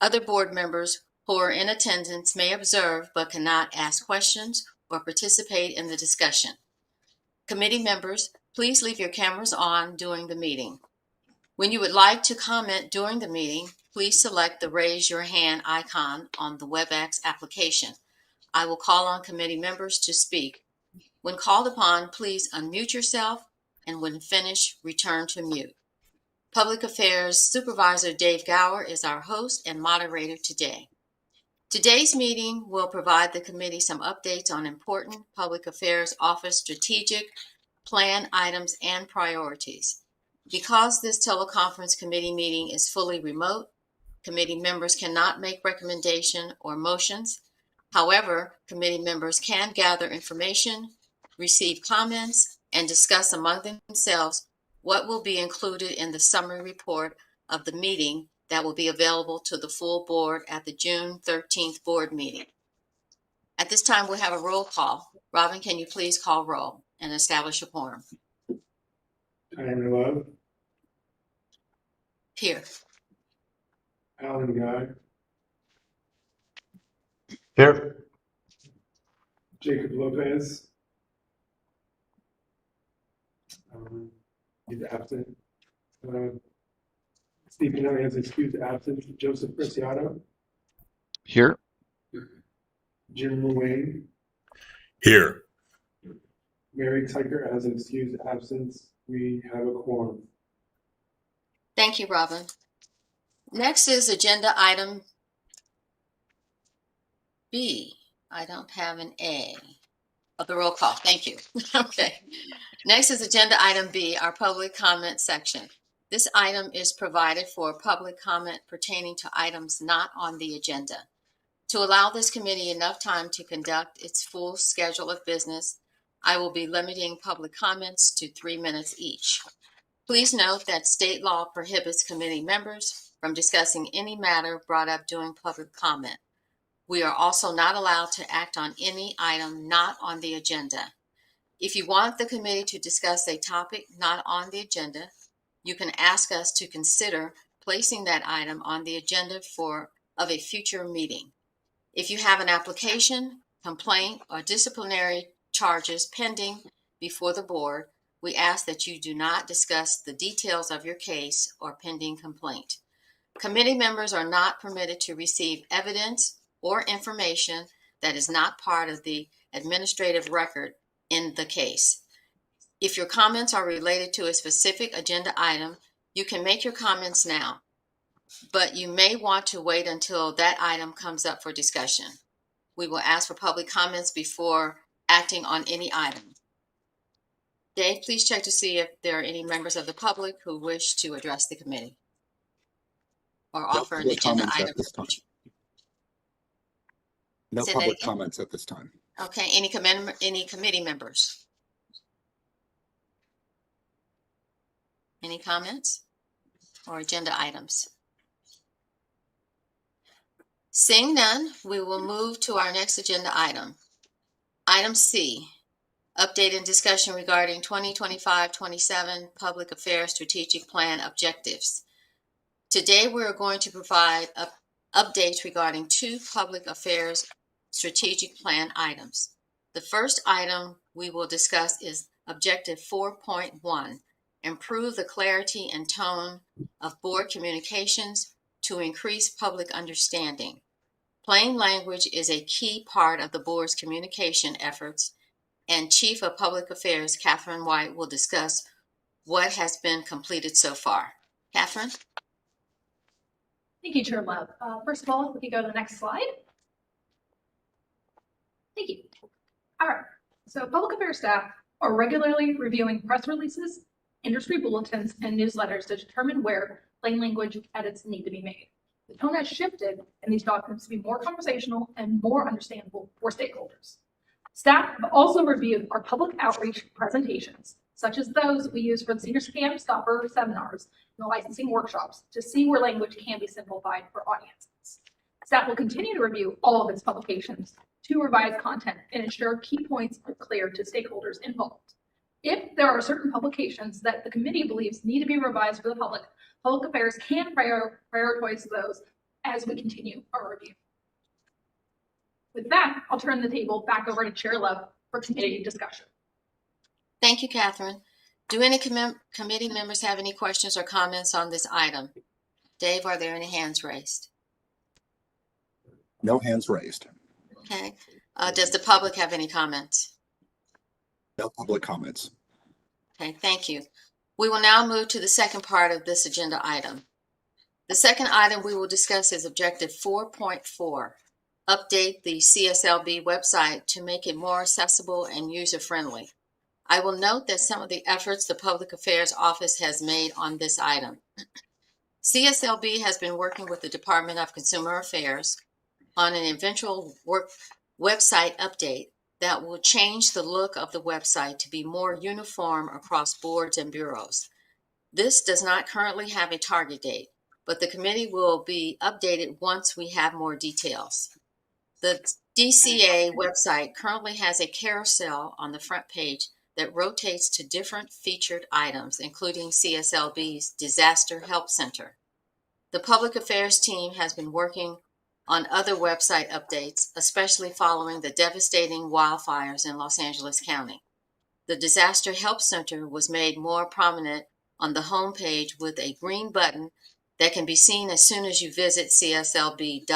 Other board members who are in attendance may observe but cannot ask questions or participate in the discussion. Committee members, please leave your cameras on during the meeting. When you would like to comment during the meeting, please select the raise your hand icon on the WebEx application. I will call on committee members to speak. When called upon, please unmute yourself, and when finished, return to mute. Public Affairs Supervisor Dave Gower is our host and moderator today. Today's meeting will provide the committee some updates on important Public Affairs Office strategic plan items and priorities. Because this teleconference committee meeting is fully remote, committee members cannot make recommendation or motions. However, committee members can gather information, receive comments, and discuss among themselves what will be included in the summary report of the meeting that will be available to the full board at the June 13th board meeting. At this time, we'll have a roll call. Robin, can you please call roll and establish a quorum? Diana Love, Here. Alan Guy, Here. Jacob Lopez. He's absent. Steve Panelli has excused absence. Joseph Preciado, Here. Jim Ruane, Here. Mary Teichert has excused absence. We have a quorum. Thank you, Robin. Next is agenda item B. I don't have an A of the roll call. Thank you. Okay. Next is agenda item B, our public comment section. This item is provided for public comment pertaining to items not on the agenda. To allow this committee enough time to conduct its full schedule of business, I will be limiting public comments to 3 minutes each. Please note that state law prohibits committee members from discussing any matter brought up during public comment. We are also not allowed to act on any item not on the agenda. If you want the committee to discuss a topic not on the agenda, you can ask us to consider placing that item on the agenda of a future meeting. If you have an application, complaint, or disciplinary charges pending before the board, we ask that you do not discuss the details of your case or pending complaint. Committee members are not permitted to receive evidence or information that is not part of the administrative record in the case. If your comments are related to a specific agenda item, you can make your comments now, but you may want to wait until that item comes up for discussion. We will ask for public comments before acting on any item. Dave, please check to see if there are any members of the public who wish to address the committee or offer an public agenda comments item. at this time. No Say that public again? comments at this time. Okay, any committee members? Any comments or agenda items? Seeing none, we will move to our next agenda item. Item C, update and discussion regarding 2025-27 Public Affairs Strategic Plan objectives. Today, we are going to provide updates regarding 2 public affairs strategic plan items. The first item we will discuss is Objective 4.1, improve the clarity and tone of board communications to increase public understanding. Plain language is a key part of the board's communication efforts, and Chief of Public Affairs, Catherine White, will discuss what has been completed so far. Catherine? Thank you, Chair Love. First of all, if we could go to the next slide. Thank you. All right, so public affairs staff are regularly reviewing press releases, industry bulletins, and newsletters to determine where plain language edits need to be made. The tone has shifted in these documents to be more conversational and more understandable for stakeholders. Staff have also reviewed our public outreach presentations, such as those we use for the senior scam stopper seminars and the licensing workshops, to see where language can be simplified for audiences. Staff will continue to review all of its publications to revise content and ensure key points are clear to stakeholders involved. If there are certain publications that the committee believes need to be revised for the public, public affairs can prioritize those as we continue our review. With that, I'll turn the table back over to Chair Love for committee discussion. Thank you, Catherine. Do any committee members have any questions or comments on this item? Dave, are there any hands raised? No hands raised. Okay. Does the public have any comments? No public comments. Okay, thank you. We will now move to the second part of this agenda item. The second item we will discuss is Objective 4.4, update the CSLB website to make it more accessible and user-friendly. I will note that some of the efforts the Public Affairs Office has made on this item. CSLB has been working with the Department of Consumer Affairs on an eventual website update that will change the look of the website to be more uniform across boards and bureaus. This does not currently have a target date, but the committee will be updated once we have more details. The DCA website currently has a carousel on the front page that rotates to different featured items, including CSLB's Disaster Help Center. The Public Affairs team has been working on other website updates, especially following the devastating wildfires in Los Angeles County. The Disaster Help Center was made more prominent on the homepage with a green button that can be seen as soon as you visit cslb.ca.gov.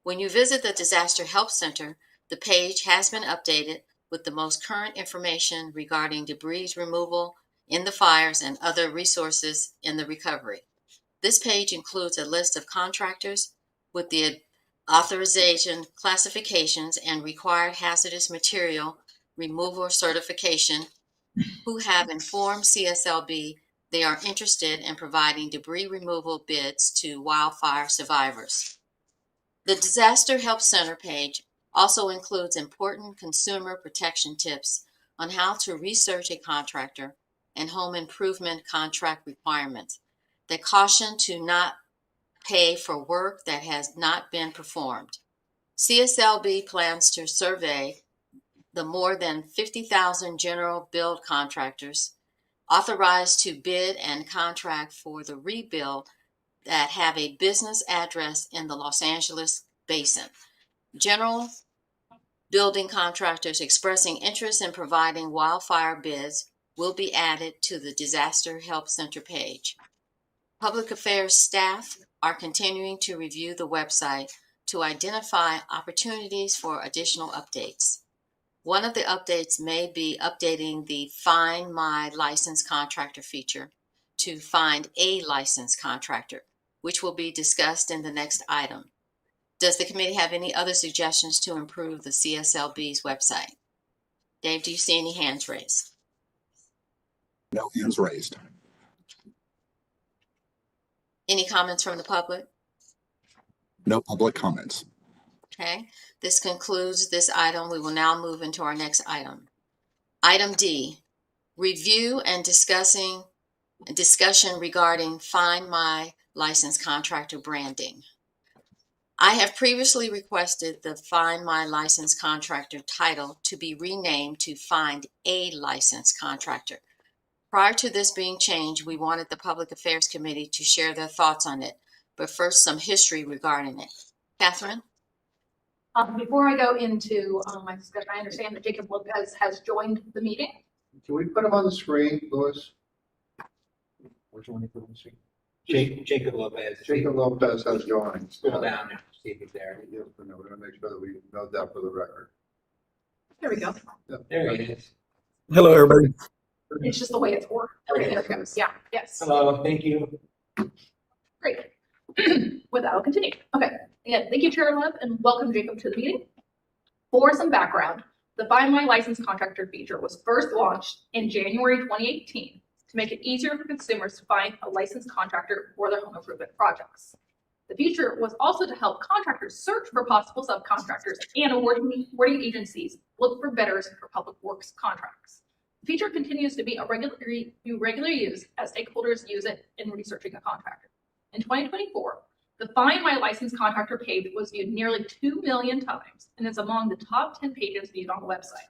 When you visit the Disaster Help Center, the page has been updated with the most current information regarding debris removal in the fires and other resources in the recovery. This page includes a list of contractors with the authorization, classifications, and required hazardous material removal certification who have informed CSLB they are interested in providing debris removal bids to wildfire survivors. The Disaster Help Center page also includes important consumer protection tips on how to research a contractor and home improvement contract requirements that caution to not pay for work that has not been performed. CSLB plans to survey the more than 50,000 general build contractors authorized to bid and contract for the rebuild that have a business address in the Los Angeles basin. General Building contractors expressing interest in providing wildfire bids will be added to the Disaster Help Center page. Public affairs staff are continuing to review the website to identify opportunities for additional updates. One of the updates may be updating the Find My Licensed Contractor feature to Find a Licensed Contractor, which will be discussed in the next item. Does the committee have any other suggestions to improve the CSLB's website? Dave, do you see any hands raised? No hands raised. Any comments from the public? No public comments. Okay, this concludes this item. We will now move into our next item. Item D, review and discussion regarding Find My Licensed Contractor branding. I have previously requested the Find My Licensed Contractor title to be renamed to Find a Licensed Contractor. Prior to this being changed, we wanted the Public Affairs Committee to share their thoughts on it, but first some history regarding it. Catherine? Before I go into my discussion, I understand that Jacob Lopez has joined the meeting. Can we put him on the screen, Louis? Which one you put on the screen? Jacob Lopez. Jacob Lopez has joined. Scroll down and see if he's there. Yes, but no, we're gonna make sure that we note that for the record. There we go. There he is. Hello, everybody. It's just the way it's worked. Everything there goes. Yeah, yes. Hello, thank you. Great. With that, I'll continue. Okay. Again, thank you, Chair Love, and welcome Jacob to the meeting. For some background, the Find My Licensed Contractor feature was first launched in January 2018 to make it easier for consumers to find a licensed contractor for their home improvement projects. The feature was also to help contractors search for possible subcontractors and awarding agencies look for bidders for public works contracts. The feature continues to be a regular use as stakeholders use it in researching a contractor. In 2024, the Find My Licensed Contractor page was viewed nearly 2 million times and is among the top 10 pages viewed on the website.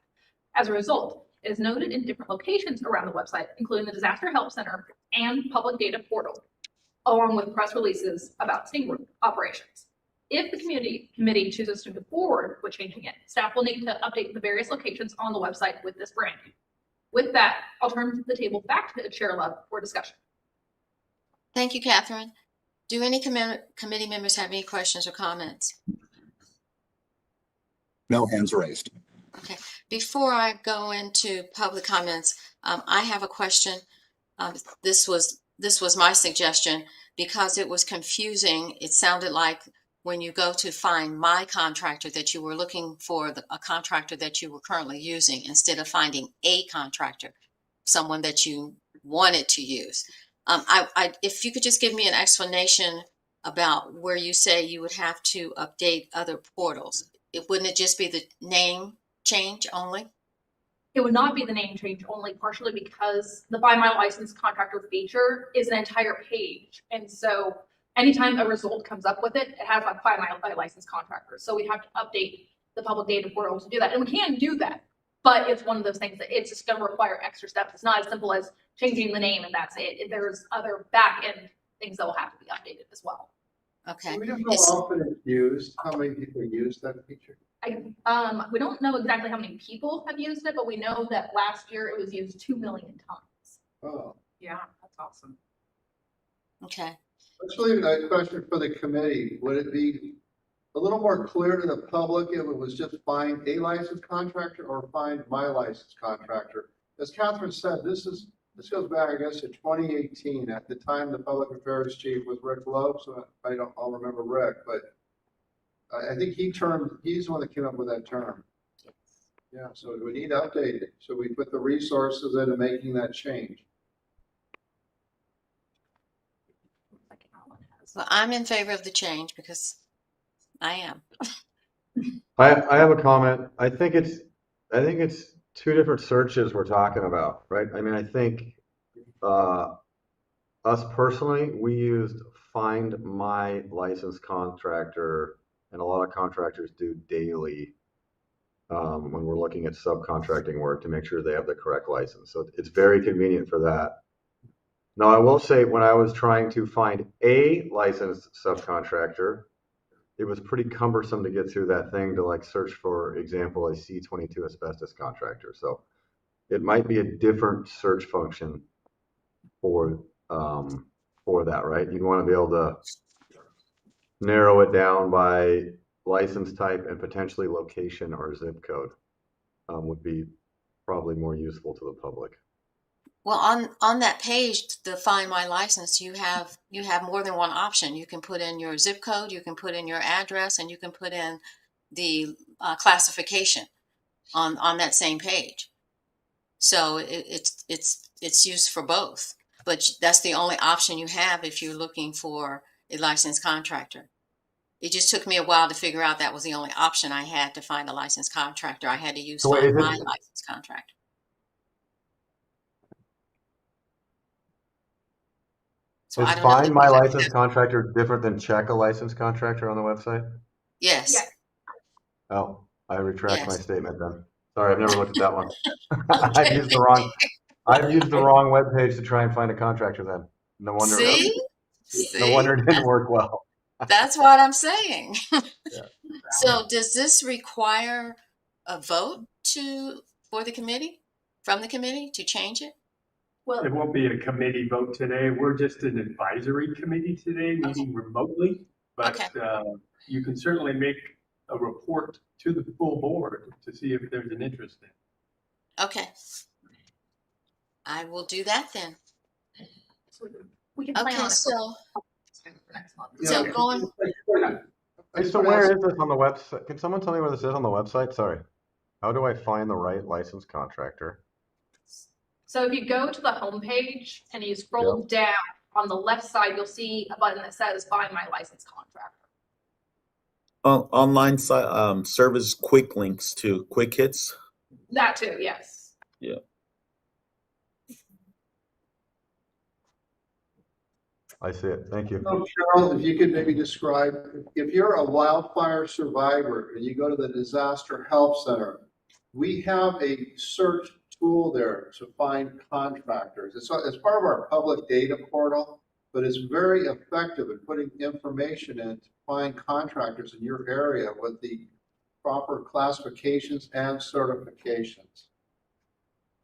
As a result, it is noted in different locations around the website, including the Disaster Help Center and Public Data Portal, along with press releases about sting operations. If the committee chooses to move forward with changing it, staff will need to update the various locations on the website with this branding. With that, I'll turn the table back to Chair Love for discussion. Thank you, Catherine. Do any committee members have any questions or comments? No hands raised. Okay, before I go into public comments, I have a question. This was my suggestion because it was confusing. It sounded like when you go to find my contractor that you were looking for a contractor that you were currently using instead of finding a contractor, someone that you wanted to use. If you could just give me an explanation about where you say you would have to update other portals. Wouldn't it just be the name change only? It would not be the name change only, partially because the Find My Licensed Contractor feature is an entire page. And so anytime a result comes up with it, it has a Find My Licensed Contractor. So we have to update the public data portal to do that. And we can do that, but it's one of those things that it's just going to require extra steps. It's not as simple as changing the name and that's it. There's other back end things that will have to be updated as well. Okay. We don't know how often it's used, how many people use that feature. We don't know exactly how many people have used it, but we know that last year it was used 2 million times. Oh, Yeah, that's awesome. Okay. let's leave a question for the committee. Would it be a little more clear to the public if it was just find a licensed contractor or find my licensed contractor? As Catherine said, this goes back, I guess, to 2018. At the time, the public affairs chief was Rick Lowe, so I'll remember Rick, but I think he's the one that came up with that term. Yeah, so we need to update it. So we put the resources into making that change. Well, I'm in favor of the change because I am. I have a comment. I think it's two different searches we're talking about, right? I mean, I think us personally, we used Find My Licensed Contractor, and a lot of contractors do daily when we're looking at subcontracting work to make sure they have the correct license. So it's very convenient for that. Now, I will say when I was trying to find a licensed subcontractor, it was pretty cumbersome to get through that thing to like search, for example, a C22 asbestos contractor. So it might be a different search function for that, right? You'd want to be able to narrow it down by license type and potentially location or zip code, would be probably more useful to the public. Well, on that page, the Find My License, you have more than one option. You can put in your zip code, you can put in your address, and you can put in the classification on that same page. So it's used for both, but that's the only option you have if you're looking for a licensed contractor. It just took me a while to figure out that was the only option I had to find a licensed contractor. I had to use Find My Licensed Contractor. So Is Find My Licensed Contractor different than Check a Licensed Contractor on the website? Yes. Yes. Oh, I retract my Yes. statement then. Sorry, I've never looked at that one. Okay. I've used the wrong webpage to try and find a contractor then. No wonder. See? No wonder it didn't work well. That's what I'm saying. Yeah. So does this require a vote from the committee to change it? Well, It won't be a committee vote today. We're just an advisory committee today, meeting remotely. But you can certainly make a report to the full board to see if there's an interest in. Okay. I will do that then. we can plan on Okay, it so next month. so going, So where is this on the website? Can someone tell me where this is on the website? Sorry. How do I find the right licensed contractor? So if you go to the homepage and you scroll down on the left side, you'll see a button that says Find My Licensed Contractor. Online site serves quick links to quick hits. That too, yes. Yeah. I see it. Thank you. So Cheryl, if you could maybe describe, if you're a wildfire survivor and you go to the Disaster Help Center, we have a search tool there to find contractors. It's part of our public data portal, but it's very effective at putting information in to find contractors in your area with the proper classifications and certifications.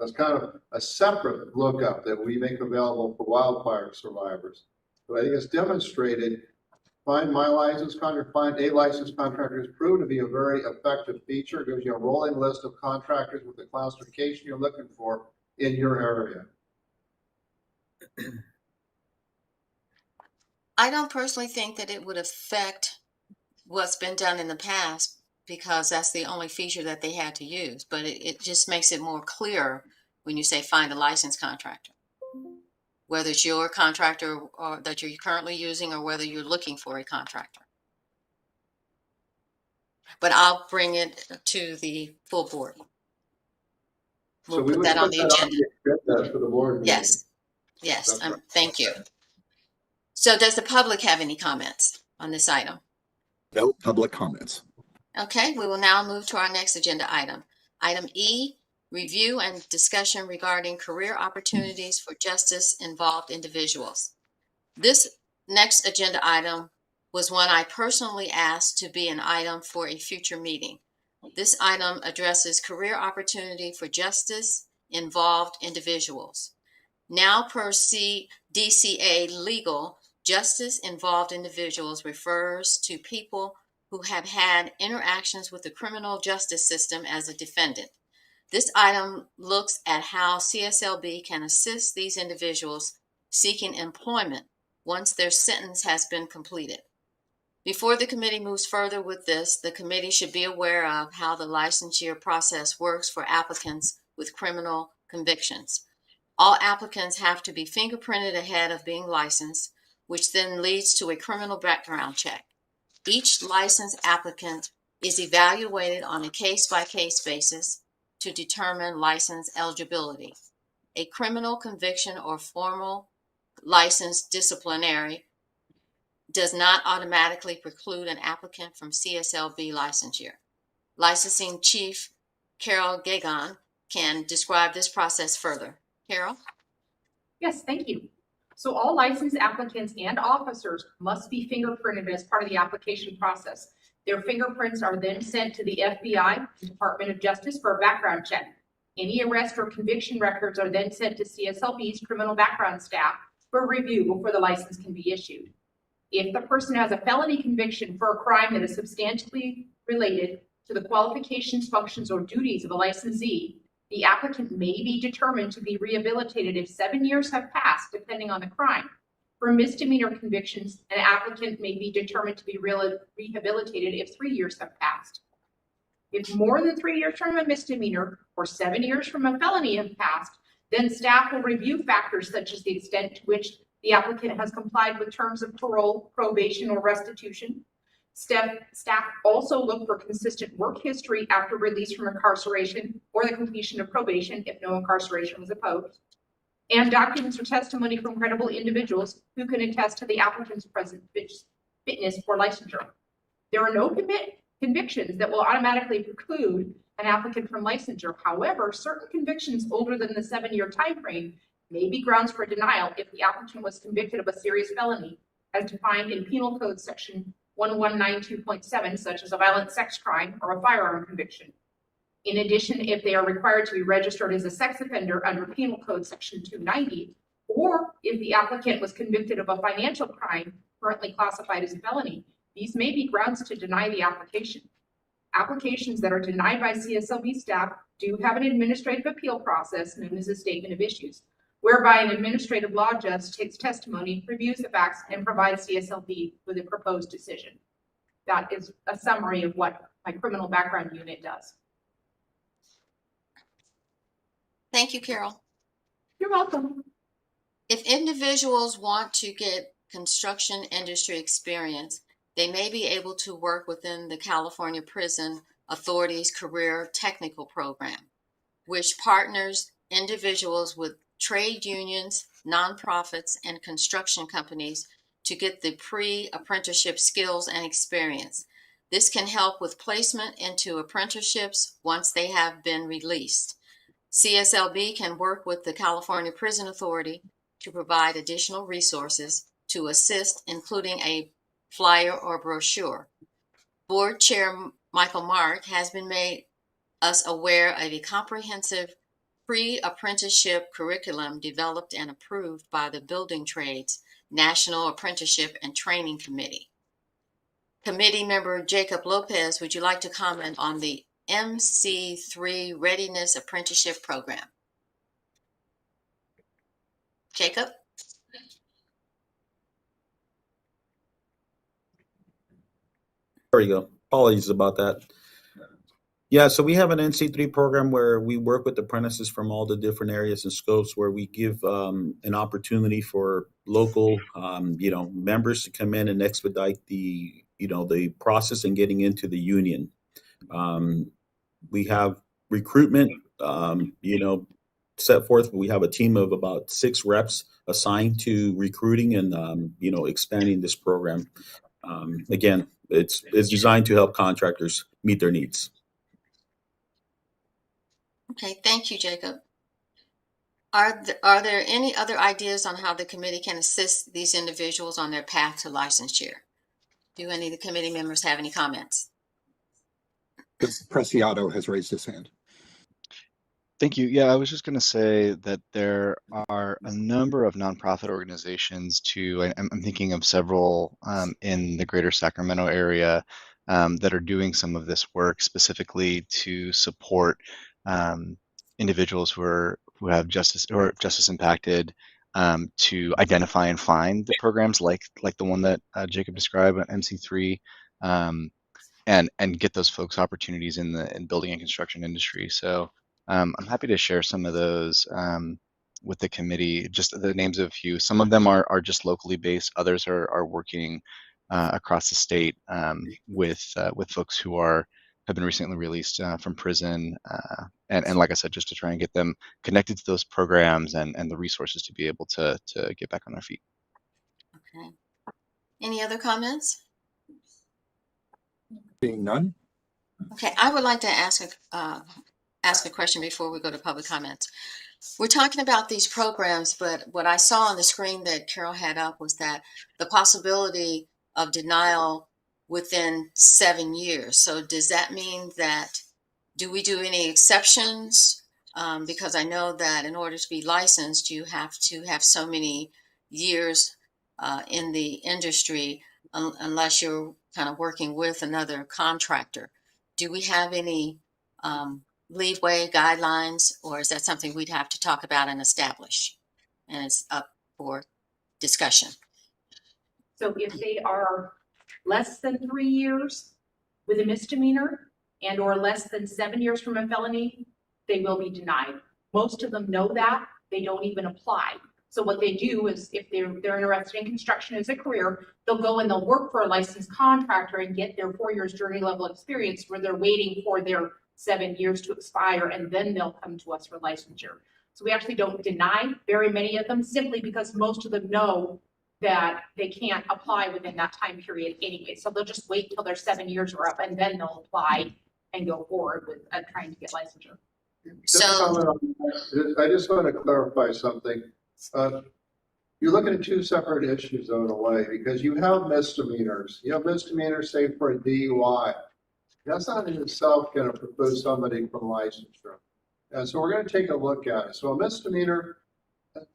That's kind of a separate lookup that we make available for wildfire survivors. But I think it's demonstrated, Find My Licensed Contractor, Find a Licensed Contractor has proven to be a very effective feature. It gives you a rolling list of contractors with the classification you're looking for in your area. I don't personally think that it would affect what's been done in the past because that's the only feature that they had to use, but it just makes it more clear when you say find a licensed contractor, whether it's your contractor or that you're currently using or whether you're looking for a contractor. But I'll bring it to the full board. We'll put that on the agenda. For the board meeting. Yes, thank you. So does the public have any comments on this item? No public comments. Okay, we will now move to our next agenda item. Item E, review and discussion regarding career opportunities for justice-involved individuals. This next agenda item was one I personally asked to be an item for a future meeting. This item addresses career opportunity for justice-involved individuals. Now per DCA legal, justice-involved individuals refers to people who have had interactions with the criminal justice system as a defendant. This item looks at how CSLB can assist these individuals seeking employment once their sentence has been completed. Before the committee moves further with this, the committee should be aware of how the licensure process works for applicants with criminal convictions. All applicants have to be fingerprinted ahead of being licensed, which then leads to a criminal background check. Each licensed applicant is evaluated on a case-by-case basis to determine license eligibility. A criminal conviction or formal license disciplinary does not automatically preclude an applicant from CSLB licensure. Licensing Chief Carol Gagon can describe this process further. Carol? Yes, thank you. So all licensed applicants and officers must be fingerprinted as part of the application process. Their fingerprints are then sent to the FBI, Department of Justice, for a background check. Any arrest or conviction records are then sent to CSLB's criminal background staff for review before the license can be issued. If the person has a felony conviction for a crime that is substantially related to the qualifications, functions, or duties of a licensee, the applicant may be determined to be rehabilitated if 7 years have passed, depending on the crime. For misdemeanor convictions, an applicant may be determined to be rehabilitated if 3 years have passed. If more than 3 years from a misdemeanor or 7 years from a felony have passed, then staff will review factors such as the extent to which the applicant has complied with terms of parole, probation, or restitution. Staff also look for consistent work history after release from incarceration or the completion of probation if no incarceration was imposed, and documents or testimony from credible individuals who can attest to the applicant's present fitness for licensure. There are no convictions that will automatically preclude an applicant from licensure. However, certain convictions older than the 7-year time frame may be grounds for denial if the applicant was convicted of a serious felony as defined in Penal Code Section 1192.7, such as a violent sex crime or a firearm conviction. In addition, if they are required to be registered as a sex offender under Penal Code Section 290, or if the applicant was convicted of a financial crime currently classified as a felony, these may be grounds to deny the application. Applications that are denied by CSLB staff do have an administrative appeal process known as a statement of issues, whereby an administrative law judge takes testimony, reviews the facts, and provides CSLB with a proposed decision. That is a summary of what my criminal background unit does. Thank you, Carol. You're welcome. If individuals want to get construction industry experience, they may be able to work within the California Prison Authority's Career Technical Program, which partners individuals with trade unions, nonprofits, and construction companies to get the pre-apprenticeship skills and experience. This can help with placement into apprenticeships once they have been released. CSLB can work with the California Prison Authority to provide additional resources to assist, including a flyer or brochure. Board Chair Michael Mark has been made us aware of a comprehensive pre-apprenticeship curriculum developed and approved by the Building Trades National Apprenticeship and Training Committee. Committee member Jacob Lopez, would you like to comment on the MC3 Readiness Apprenticeship Program? Jacob? There you go. Apologies about that. Yeah, so we have an NC3 program where we work with apprentices from all the different areas and scopes, where we give an opportunity for local, members to come in and expedite the process in getting into the union. We have recruitment, set forth. We have a team of about 6 reps assigned to recruiting and, expanding this program. Again, it's designed to help contractors meet their needs. Okay, thank you, Jacob. Are there any other ideas on how the committee can assist these individuals on their path to licensure? Do any of the committee members have any comments? Preciado has raised his hand. Thank you. Yeah, I was just going to say that there are a number of nonprofit organizations I'm thinking of several in the greater Sacramento area that are doing some of this work specifically to support individuals who have justice impacted, to identify and find the programs like the one that Jacob described at MC3, and get those folks opportunities in building and construction industry. So I'm happy to share some of those with the committee, just the names of a few. Some of them are just locally based. Others are working across the state with folks who have been recently released from prison. And like I said, just to try and get them connected to those programs and the resources to be able to get back on their feet. Okay. Any other comments? Being none. Okay, I would like to ask a question before we go to public comments. We're talking about these programs, but what I saw on the screen that Carol had up was that the possibility of denial within 7 years. So does that mean that, do we do any exceptions? Because I know that in order to be licensed, you have to have so many years in the industry, unless you're kind of working with another contractor. Do we have any leeway guidelines, or is that something we'd have to talk about and establish? And it's up for discussion. So if they are less than 3 years with a misdemeanor and or less than 7 years from a felony, they will be denied. Most of them know that. They don't even apply. So what they do is if they're interested in construction as a career, they'll go and they'll work for a licensed contractor and get their 4 years journey level experience where they're waiting for their 7 years to expire, and then they'll come to us for licensure. So we actually don't deny very many of them simply because most of them know that they can't apply within that time period anyway. So they'll just wait till their 7 years are up and then they'll apply and go forward with trying to get licensure. I just want to clarify something. You're looking at two separate issues though in a way, because you have misdemeanors. You have misdemeanors, say for a DUI. That's not in itself going to preclude somebody from licensure. And so we're going to take a look at it. So a misdemeanor,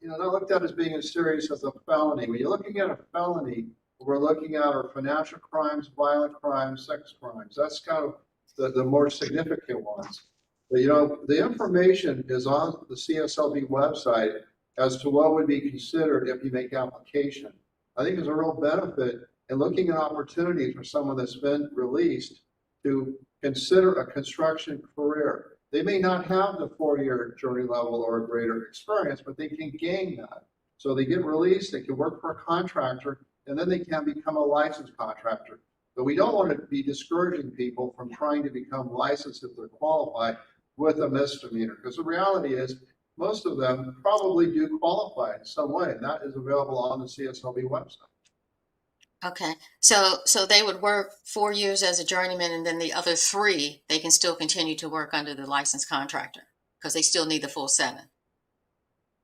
not looked at as being as serious as a felony. When you're looking at a felony, we're looking at our financial crimes, violent crimes, sex crimes. That's kind of the more significant ones. But, the information is on the CSLB website as to what would be considered if you make application. I think there's a real benefit in looking at opportunities for someone that's been released to consider a construction career. They may not have the 4-year journey level or greater experience, but they can gain that. So they get released, they can work for a contractor, and then they can become a licensed contractor. But we don't want to be discouraging people from trying to become licensed if they're qualified with a misdemeanor, because the reality is most of them probably do qualify in some way, and that is available on the CSLB website. Okay, so they would work 4 years as a journeyman, and then the other 3, they can still continue to work under the licensed contractor because they still need the full 7.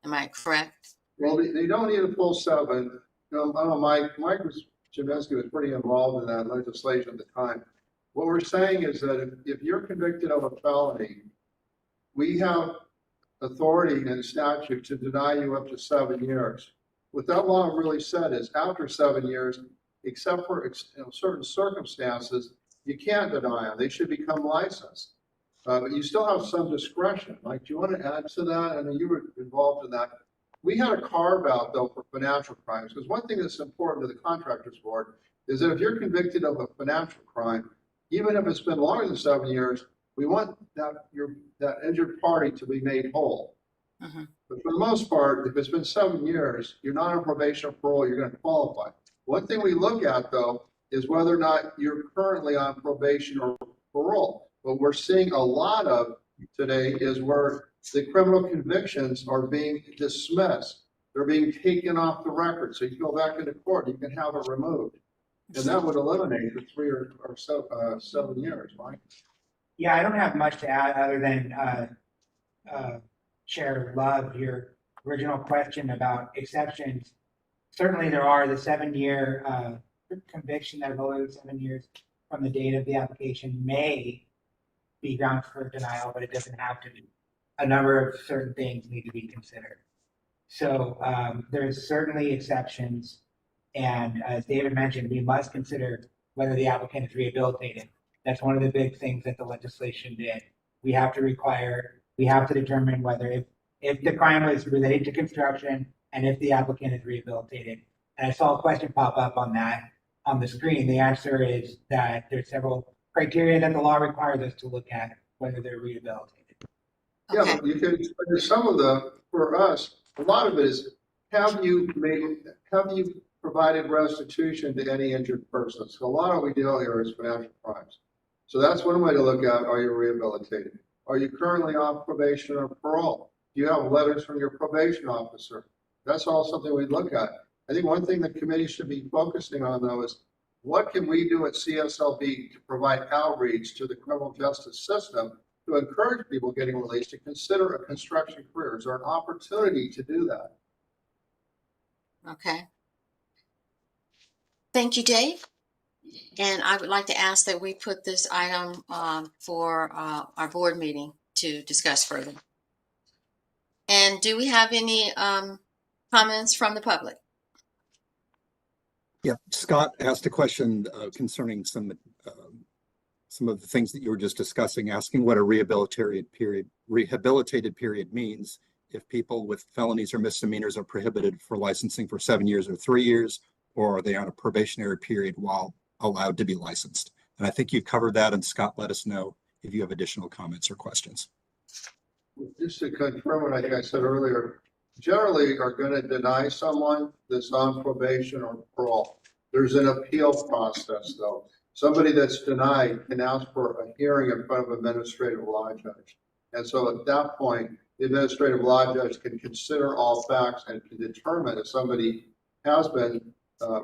Am I correct? Well, they don't need a full 7. I don't know, Mike Jameski was pretty involved in that legislation at the time. What we're saying is that if you're convicted of a felony, we have authority in statute to deny you up to 7 years. What that law really said is after 7 years, except for certain circumstances, you can't deny them. They should become licensed. But you still have some discretion. Mike, do you want to add to that? I mean, you were involved in that. We had a carve out though for financial crimes, because one thing that's important to the Contractors Board is that if you're convicted of a financial crime, even if it's been longer than 7 years, we want that injured party to be made whole. Uh-huh. But for the most part, if it's been 7 years, you're not on probation or parole, you're going to qualify. One thing we look at though is whether or not you're currently on probation or parole. What we're seeing a lot of today is where the criminal convictions are being dismissed. They're being taken off the record. So you go back into court, you can have it removed. And that would eliminate the 3 or so 7 years, Mike. Yeah, I don't have much to add other than Chair Love, your original question about exceptions. Certainly there are the 7-year conviction that below 7 years from the date of the application may be grounds for denial, but it doesn't have to be. A number of certain things need to be considered. So there's certainly exceptions. And as David mentioned, we must consider whether the applicant is rehabilitated. That's one of the big things that the legislation did. We have to determine whether if the crime was related to construction and if the applicant is rehabilitated. And I saw a question pop up on that on the screen. The answer is that there's several criteria that the law requires us to look at whether they're rehabilitated. Yeah, but you can some of the, for us, a lot of it is have you provided restitution to any injured person? So a lot of what we deal here is financial crimes. So that's one way to look at, are you rehabilitated? Are you currently on probation or parole? Do you have letters from your probation officer? That's all something we look at. I think one thing the committee should be focusing on though is what can we do at CSLB to provide outreach to the criminal justice system to encourage people getting released to consider a construction career. Is there an opportunity to do that? Okay. Thank you, Dave. And I would like to ask that we put this item for our board meeting to discuss further. And do we have any comments from the public? Yeah, Scott asked a question concerning some of the things that you were just discussing, asking what a rehabilitated period means if people with felonies or misdemeanors are prohibited for licensing for 7 years or 3 years, or are they on a probationary period while allowed to be licensed? And I think you covered that, and Scott, let us know if you have additional comments or questions. Just to confirm what I think I said earlier, generally are going to deny someone that's on probation or parole. There's an appeal process, though. Somebody that's denied can ask for a hearing in front of an administrative law judge. And so at that point, the administrative law judge can consider all facts and can determine if somebody has been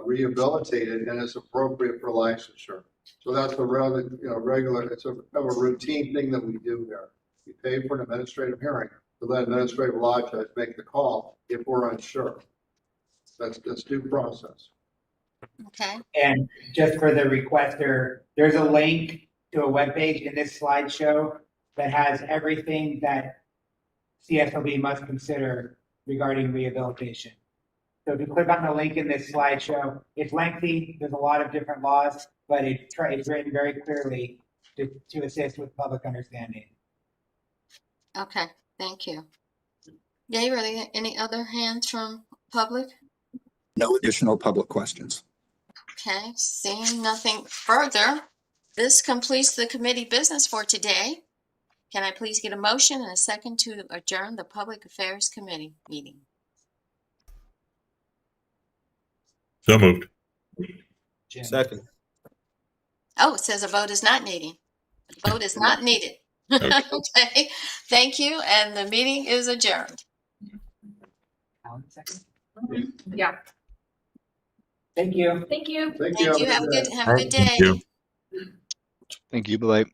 rehabilitated and is appropriate for licensure. So that's a rather, regular, it's a routine thing that we do here. We pay for an administrative hearing to let administrative law judge make the call if we're unsure. That's due process. Okay. And just for the requester, there's a link to a webpage in this slideshow that has everything that CSLB must consider regarding rehabilitation. So if you click on the link in this slideshow, it's lengthy, there's a lot of different laws, but it's written very clearly to assist with public understanding. Okay, thank you. Dave, are there any other hands from public? No additional public questions. Okay, seeing nothing further, this completes the committee business for today. Can I please get a motion and a second to adjourn the Public Affairs Committee meeting? So moved. Second. Oh, it says a vote is not needed. A vote is not needed. Okay, thank you, and the meeting is adjourned. Yeah. Thank you. Thank you. Thank Thank you. Have a good day. Thank you. Thank you. Bye.